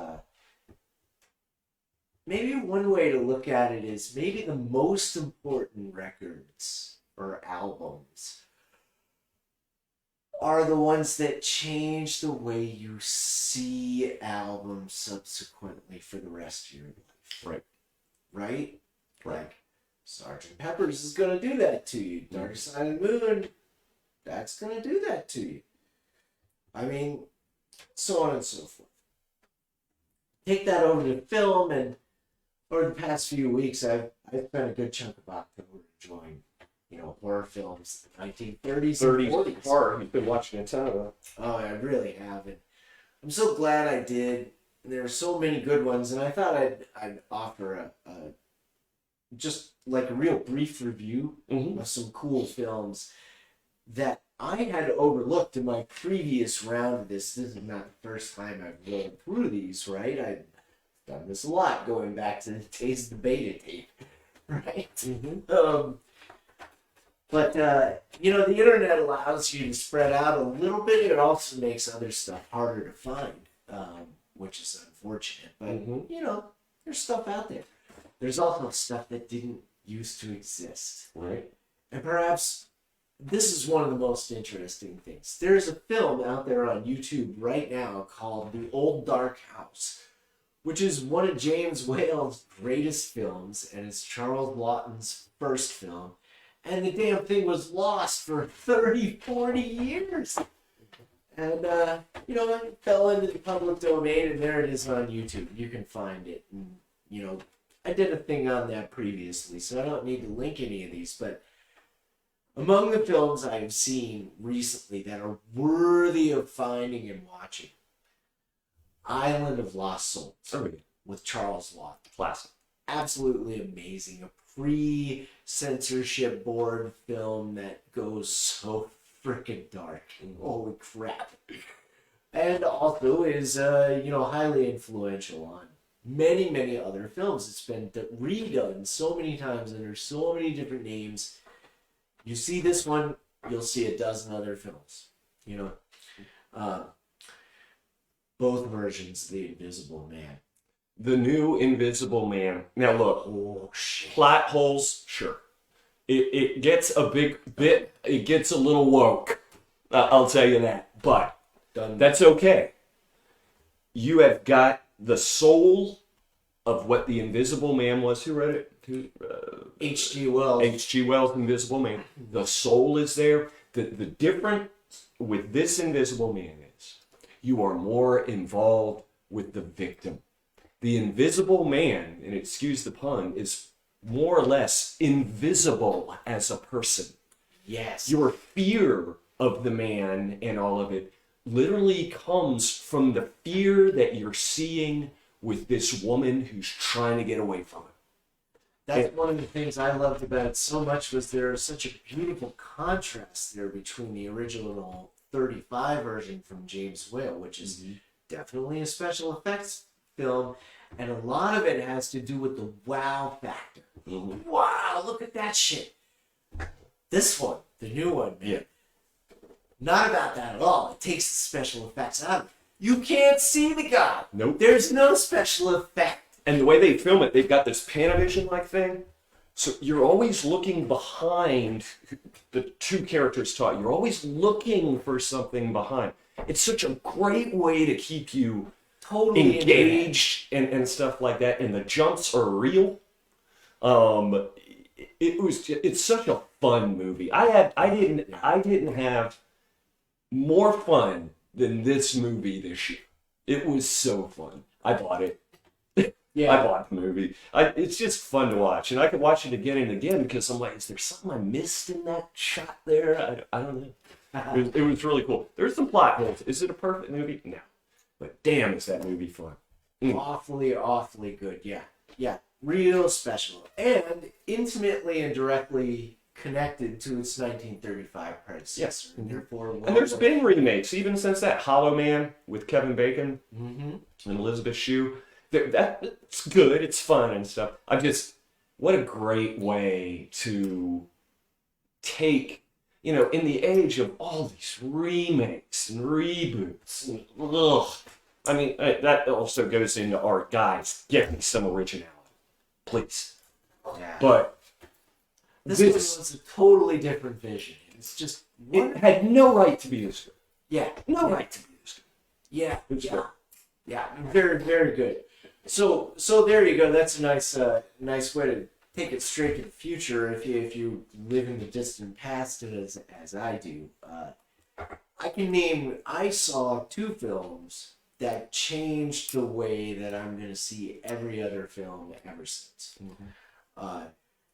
Maybe one way to look at it is maybe the most important records or albums are the ones that change the way you see albums subsequently for the rest of your life. Right. Right? Like, Sgt. Pepper's is going to do that to you. Dark Side of the Moon, that's going to do that to you. I mean, so on and so forth. Take that over to film, and over the past few weeks, I've spent a good chunk of October enjoying, horror films, the 1930s and 40s. Horror. You've been watching a ton of them. Oh, I really have, and I'm so glad I did. There are so many good ones, and I thought I'd offer a just like a real brief review of some cool films that I had overlooked in my previous round of this. This is not the first time I've rolled through these, right? I've done this a lot, going back to the days of the beta tape, right? But the internet allows you to spread out a little bit. It also makes other stuff harder to find, which is unfortunate. But, there's stuff out there. There's also stuff that didn't used to exist. Right. And perhaps this is one of the most interesting things. There's a film out there on YouTube right now called The Old Dark House, which is one of James Whale's greatest films, and it's Charles Laughton's first film. And the damn thing was lost for 30, 40 years. And, it fell into the public domain, and there it is on YouTube. You can find it. And, I did a thing on that previously, so I don't need to link any of these. But among the films I have seen recently that are worthy of finding and watching, Island of Lost Souls with Charles Laughton. Classic. Absolutely amazing. A pre-censorship board film that goes so freaking dark. Holy crap. And also is, highly influential on many, many other films. It's been redone so many times under so many different names. You see this one, you'll see a dozen other films. Both versions of The Invisible Man. The New Invisible Man. Now look, plot holes, sure. It gets a bit, it gets a little woke. I'll tell you that. But that's okay. You have got the soul of what The Invisible Man was. Who wrote it? H.G. Wells. H.G. Wells' Invisible Man. The soul is there. The difference with this Invisible Man is you are more involved with the victim. The Invisible Man, and excuse the pun, is more or less invisible as a person. Yes. Your fear of the man and all of it literally comes from the fear that you're seeing with this woman who's trying to get away from him. That's one of the things I loved about it so much, was there was such a beautiful contrast there between the original 35 version from James Whale, which is definitely a special effects film, and a lot of it has to do with the wow factor. Wow, look at that shit. This one, the new one, man. Not about that at all. It takes the special effects out of it. You can't see the guy. Nope. There's no special effect. And the way they film it, they've got this Panavision-like thing. So you're always looking behind the two characters taught. You're always looking for something behind. It's such a great way to keep you Totally engaged and stuff like that. And the jumps are real. It's such a fun movie. I didn't have more fun than this movie this year. It was so fun. I bought it. Yeah. I bought the movie. It's just fun to watch, and I could watch it again and again because I'm like, is there something I missed in that shot there? I don't know. It was really cool. There's some plot holes. Is it a perfect movie? No. But damn, is that movie fun. Awfully, awfully good. Yeah. Real special. And intimately and directly connected to its 1935 predecessor. Yes. And therefore, And there's been remakes, even since that Hollow Man with Kevin Bacon and Elizabeth Shue. That's good. It's fun and stuff. What a great way to take, in the age of all these remakes and reboots. I mean, that also goes into art. Guys, get me some originality, please. Yeah. But this was a totally different vision. It's just it had no right to be this good. Yeah. No right to be this good. Yeah. It's good. Yeah. Very, very good. So there you go. That's a nice way to take it straight to the future. If you live in the distant past as I do, I saw two films that changed the way that I'm going to see every other film ever since.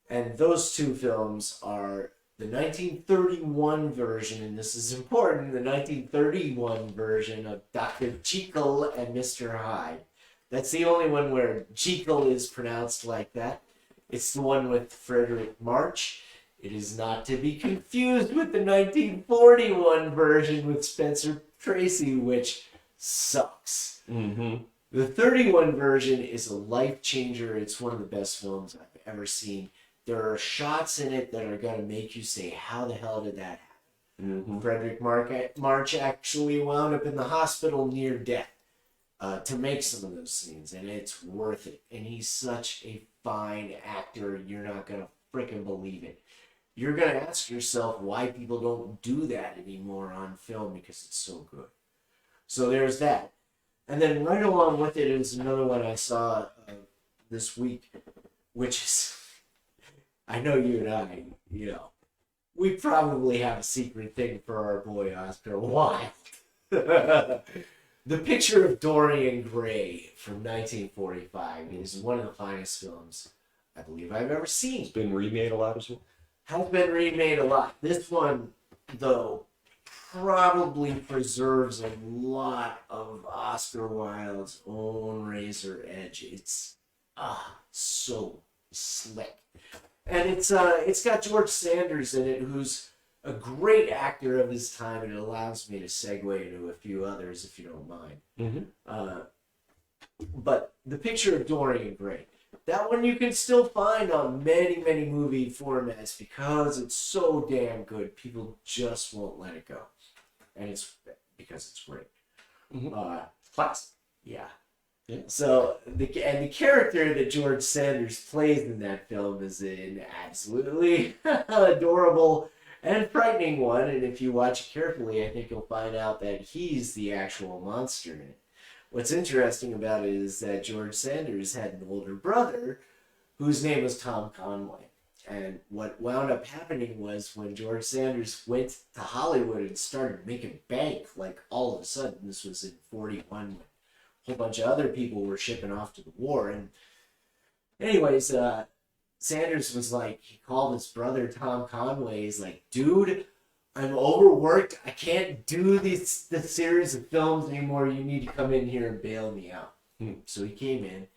And those two films are the 1931 version, and this is important, the 1931 version of Dr. Jekyll and Mr. Hyde. That's the only one where Jekyll is pronounced like that. It's the one with Frederick March. It is not to be confused with the 1941 version with Spencer Tracy, which sucks. The 31 version is a life changer. It's one of the best films I've ever seen. There are shots in it that are going to make you say, how the hell did that happen? Frederick March actually wound up in the hospital near death to make some of those scenes, and it's worth it. And he's such a fine actor, you're not going to freaking believe it. You're going to ask yourself why people don't do that anymore on film because it's so good. So there's that. And then right along with it is another one I saw this week, which is, I know you and I, we probably have a secret thing for our boy Oscar Wilde. The Picture of Dorian Gray from 1945 is one of the finest films I believe I've ever seen. It's been remade a lot as well. Has been remade a lot. This one, though, probably preserves a lot of Oscar Wilde's own razor edge. It's so slick. And it's got George Sanders in it, who's a great actor of his time, and it allows me to segue into a few others if you don't mind. But The Picture of Dorian Gray, that one you can still find on many, many movie formats because it's so damn good. People just won't let it go. And it's because it's great. Classic. Yeah. So the character that George Sanders plays in that film is an absolutely adorable and frightening one. And if you watch it carefully, I think you'll find out that he's the actual monster in it. What's interesting about it is that George Sanders had an older brother whose name was Tom Conway. And what wound up happening was when George Sanders went to Hollywood and started making bank, like all of a sudden, this was in 41, when a whole bunch of other people were shipping off to the war. And anyways, Sanders was like, he called his brother Tom Conway. He's like, dude, I'm overworked. I can't do this series of films anymore. You need to come in here and bail me out. So he came in.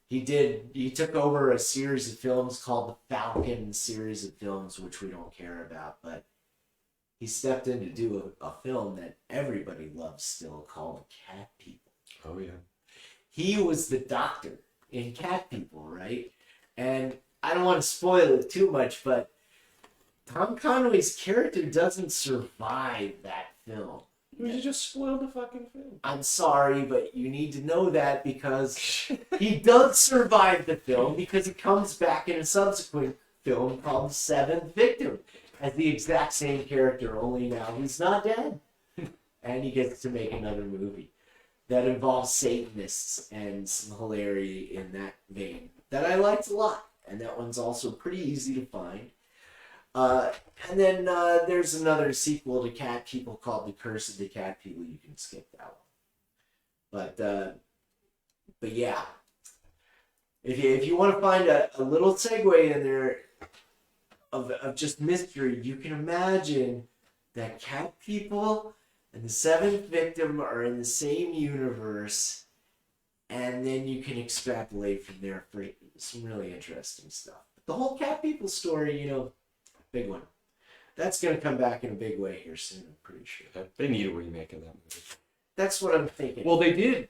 He took over a series of films called the Falcon series of films, which we don't care about, but he stepped in to do a film that everybody loves still called Cat People. Oh, yeah. He was the doctor in Cat People, right? And I don't want to spoil it too much, but Tom Conway's character doesn't survive that film. You just spoiled the fucking film. I'm sorry, but you need to know that because he does survive the film because he comes back in a subsequent film called The Seventh Victim as the exact same character, only now he's not dead. And he gets to make another movie that involves Satanists and some hilarity in that vein that I liked a lot. And that one's also pretty easy to find. And then there's another sequel to Cat People called The Curse of the Cat People. You can skip that one. But yeah, if you want to find a little segue in there of just mystery, you can imagine that Cat People and The Seventh Victim are in the same universe, and then you can extrapolate from there for some really interesting stuff. But the whole Cat People story, big one. That's going to come back in a big way here soon, I'm pretty sure. They need a remake of that movie. That's what I'm thinking. Well, they did.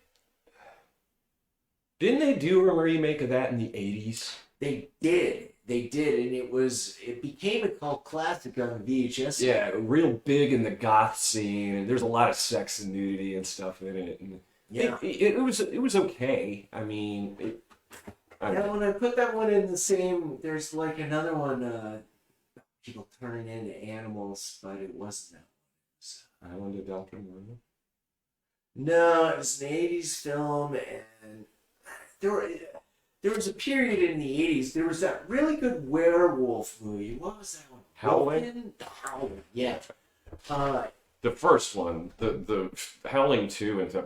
Didn't they do a remake of that in the 80s? They did, and it became a cult classic on VHS. Yeah, real big in the goth scene, and there's a lot of sex and nudity and stuff in it. And yeah, it was okay. I mean, when I put that one in the same, there's like another one. People turning into animals, but it wasn't that one. Island of Dr. Moreau? No, it was an 80s film, and there was a period in the 80s. There was that really good werewolf movie. What was that one? Howling? Howling, yeah. The first one, the Howling 2 and stuff.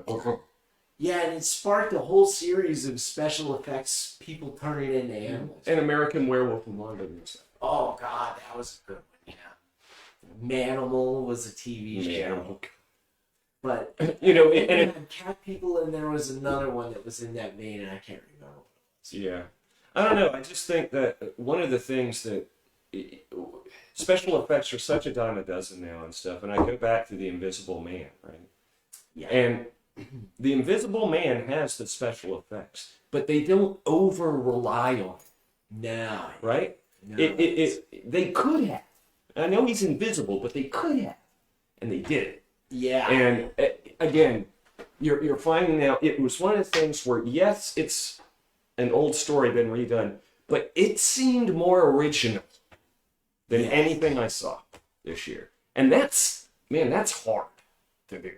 Yeah, and it sparked a whole series of special effects, people turning into animals. And American Werewolf in London and stuff. Oh God, that was a good one. Yeah, Manimal was a TV show, but you know, and and it it, had cat people, and there was another one that was in that vein, and I can't remember. yeah, I don't know. I just think that one of the things that special effects are such a dime a dozen now and stuff, and I go back to the Invisible Man, right? Yeah. And the Invisible Man has the special effects, but they don't over rely on it, No. right? No. They could have. I know he's invisible, but they could have, and they did. Yeah. And again, you're finding out it was one of the things where yes, it's an old story been redone, but it seemed more original than anything I saw this year, and that's hard to do.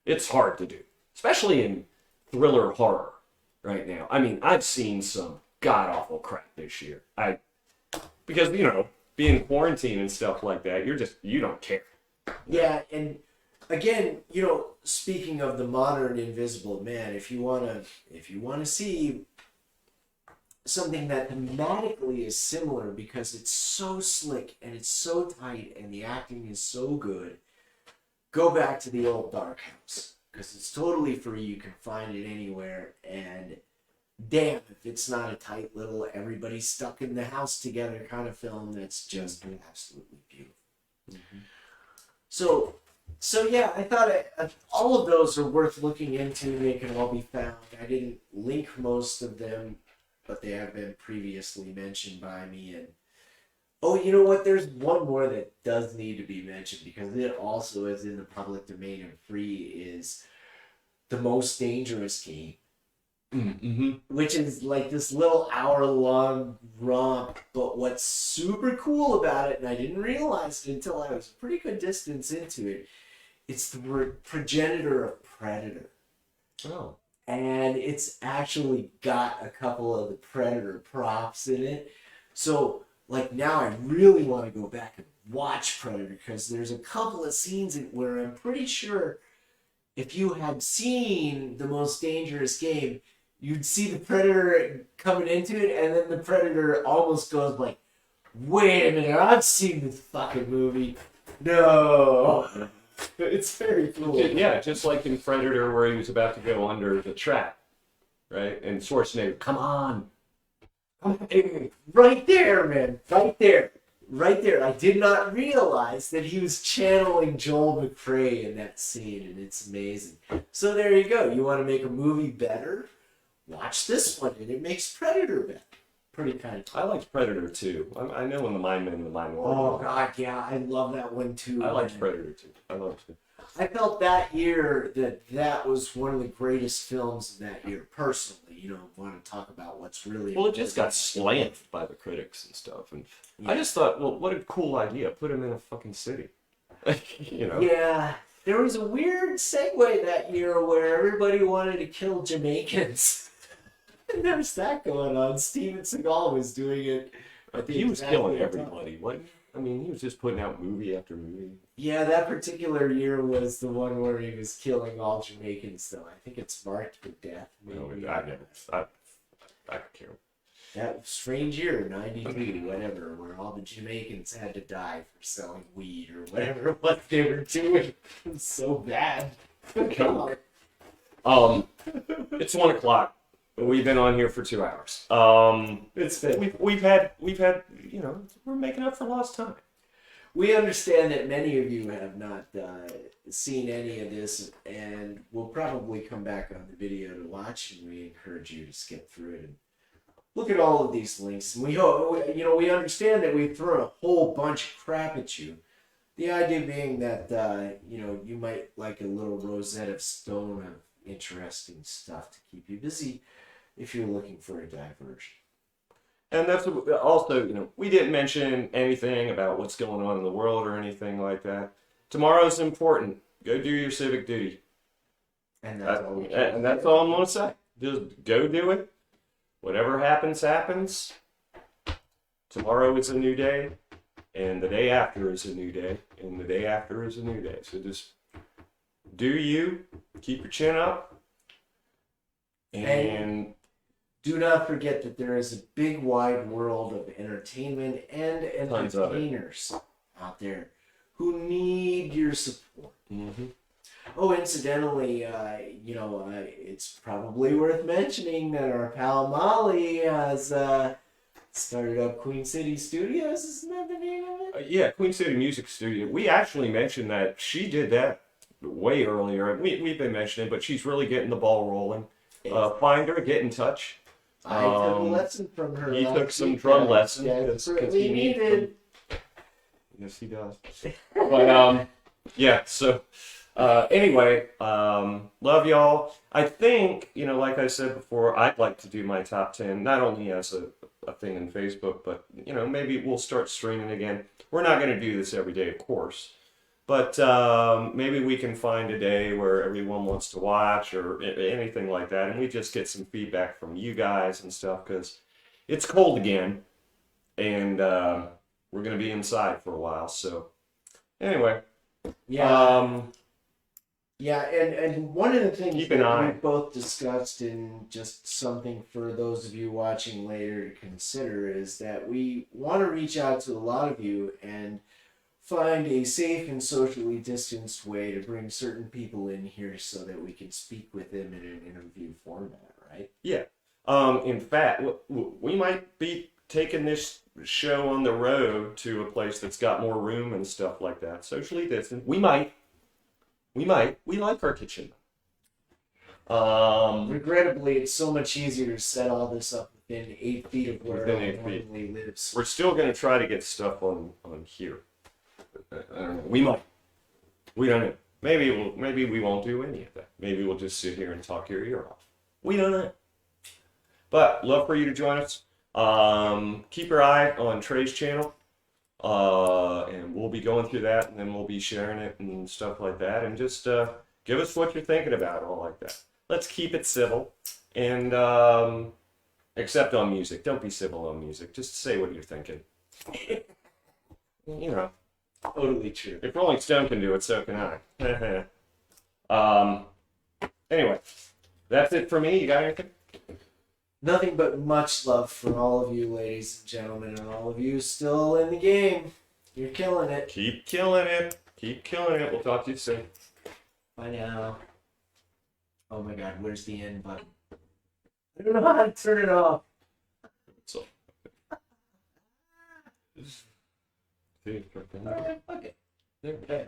It's hard to do, especially in thriller horror right now. I mean, I've seen some god awful crap this year. Because being quarantined and stuff like that, you don't care. Yeah, and again, speaking of the modern Invisible Man, if you wanna see something that thematically is similar because it's so slick and it's so tight and the acting is so good, go back to the old Dark House because it's totally free. You can find it anywhere, and damn if it's not a tight little everybody stuck in the house together kind of film that's just absolutely beautiful. Mm-hmm. So yeah, I thought all of those are worth looking into. They can all be found. I didn't link most of them, but they have been previously mentioned by me. And oh, you know what? There's one more that does need to be mentioned because it also is in the public domain and free. Is The Most Dangerous Game. Mm-hmm. Which is like this little hour-long romp, but what's super cool about it, and I didn't realize it until I was a pretty good distance into it, it's the progenitor of Predator. Oh. And it's actually got a couple of the Predator props in it. So, like, now I really want to go back and watch Predator, because there's a couple of scenes in where I'm pretty sure if you had seen The Most Dangerous Game, you'd see the Predator coming into it, and then the Predator almost goes like, wait a minute, I've seen this fucking movie. No. It's very cool. Yeah, just like in Predator where he was about to go under the trap, right? And Schwarzenegger, come on. Right there, man. Right there. Right there. I did not realize that he was channeling Joel McCrea in that scene, and it's amazing. So there you go. You want to make a movie better? Watch this one, and it makes Predator better. Pretty kind of cool. I liked Predator too. I know when the Mind Men and the Minority. Oh, God, yeah. I love that one, too. I liked Predator too. I loved it. I felt that year that was one of the greatest films of that year, personally. Want to talk about what's really... Well, it just got slammed by the critics and stuff. And yeah. I just thought, well, what a cool idea. Put him in a fucking city. Yeah. There was a weird segue that year where everybody wanted to kill Jamaicans. There's that going on. Steven Seagal was doing it. He was killing everybody. I mean, he was just putting out movie after movie. Yeah, that particular year was the one where he was killing all Jamaicans, though. I think it's marked for death. Maybe. I don't care. That strange year, 92, whatever, where all the Jamaicans had to die for selling weed or whatever what they were doing. It was so bad. Come on. It's 1 o'clock. We've been on here for 2 hours. It's been. We've had, we're making up for lost time. We understand that many of you have not seen any of this, and we'll probably come back on the video to watch, and we encourage you to skip through it and look at all of these links. And we hope, we understand that we've thrown a whole bunch of crap at you. The idea being that, you might like a little rosette of stone of interesting stuff to keep you busy if you're looking for a diversion. And that's also, we didn't mention anything about what's going on in the world or anything like that. Tomorrow's important. Go do your civic duty. And that's all I'm going to say. Just go do it. Whatever happens, happens. Tomorrow is a new day. And the day after is a new day, and the day after is a new day. So just do you, keep your chin up, and do not forget that there is a big wide world of entertainment and Tons of it. entertainers out there who need your support. Mm-hmm. Oh, incidentally, it's probably worth mentioning that our pal Molly has started up Queen City Studios. Isn't that the name of it? Yeah, Queen City Music Studio. We actually mentioned that she did that way earlier. We've been mentioning, but she's really getting the ball rolling. Find her, get in touch. I took a lesson from her. He last took some week drum that lessons I because desperately he needs them. needed. Yes, he does. But yeah. So anyway, love y'all. I think like I said before, I'd like to do my top 10 not only as a thing on Facebook, but maybe we'll start streaming again. We're not going to do this every day, of course. But maybe we can find a day where everyone wants to watch or anything like that, and we just get some feedback from you guys and stuff, because it's cold again, and we're going to be inside for a while. So anyway, Yeah. Yeah, and one of the things Keep an that eye. we both discussed, and just something for those of you watching later to consider, is that we want to reach out to a lot of you and find a safe and socially distanced way to bring certain people in here so that we can speak with them in an interview format, right? yeah. In fact, we might be taking this show on the road to a place that's got more room and stuff like that. Socially distant. We might. We like our kitchen. Regrettably, it's so much easier to set all this up within 8 feet of where Within I 8 feet. normally lives. We're still going to try to get stuff on here. I don't know. We might. We don't know. Maybe we won't do any of that. Maybe we'll just sit here and talk your ear off. We don't know. But love for you to join us. Keep your eye on Trey's channel. And we'll be going through that, and then we'll be sharing it and stuff like that. And just give us what you're thinking about, all like that. Let's keep it civil, and except on music. Don't be civil on music. Just say what you're thinking. Totally true. If Rolling Stone can do it, so can I. Anyway, that's it for me. You got anything? Nothing but much love for all of you, ladies and gentlemen, and all of you still in the game. You're killing it. Keep killing it. Keep killing it. We'll talk to you soon. Bye now. Oh my god, where's the end button? I don't know how to turn it off. So. See, Alright, fuck it. there. Bam.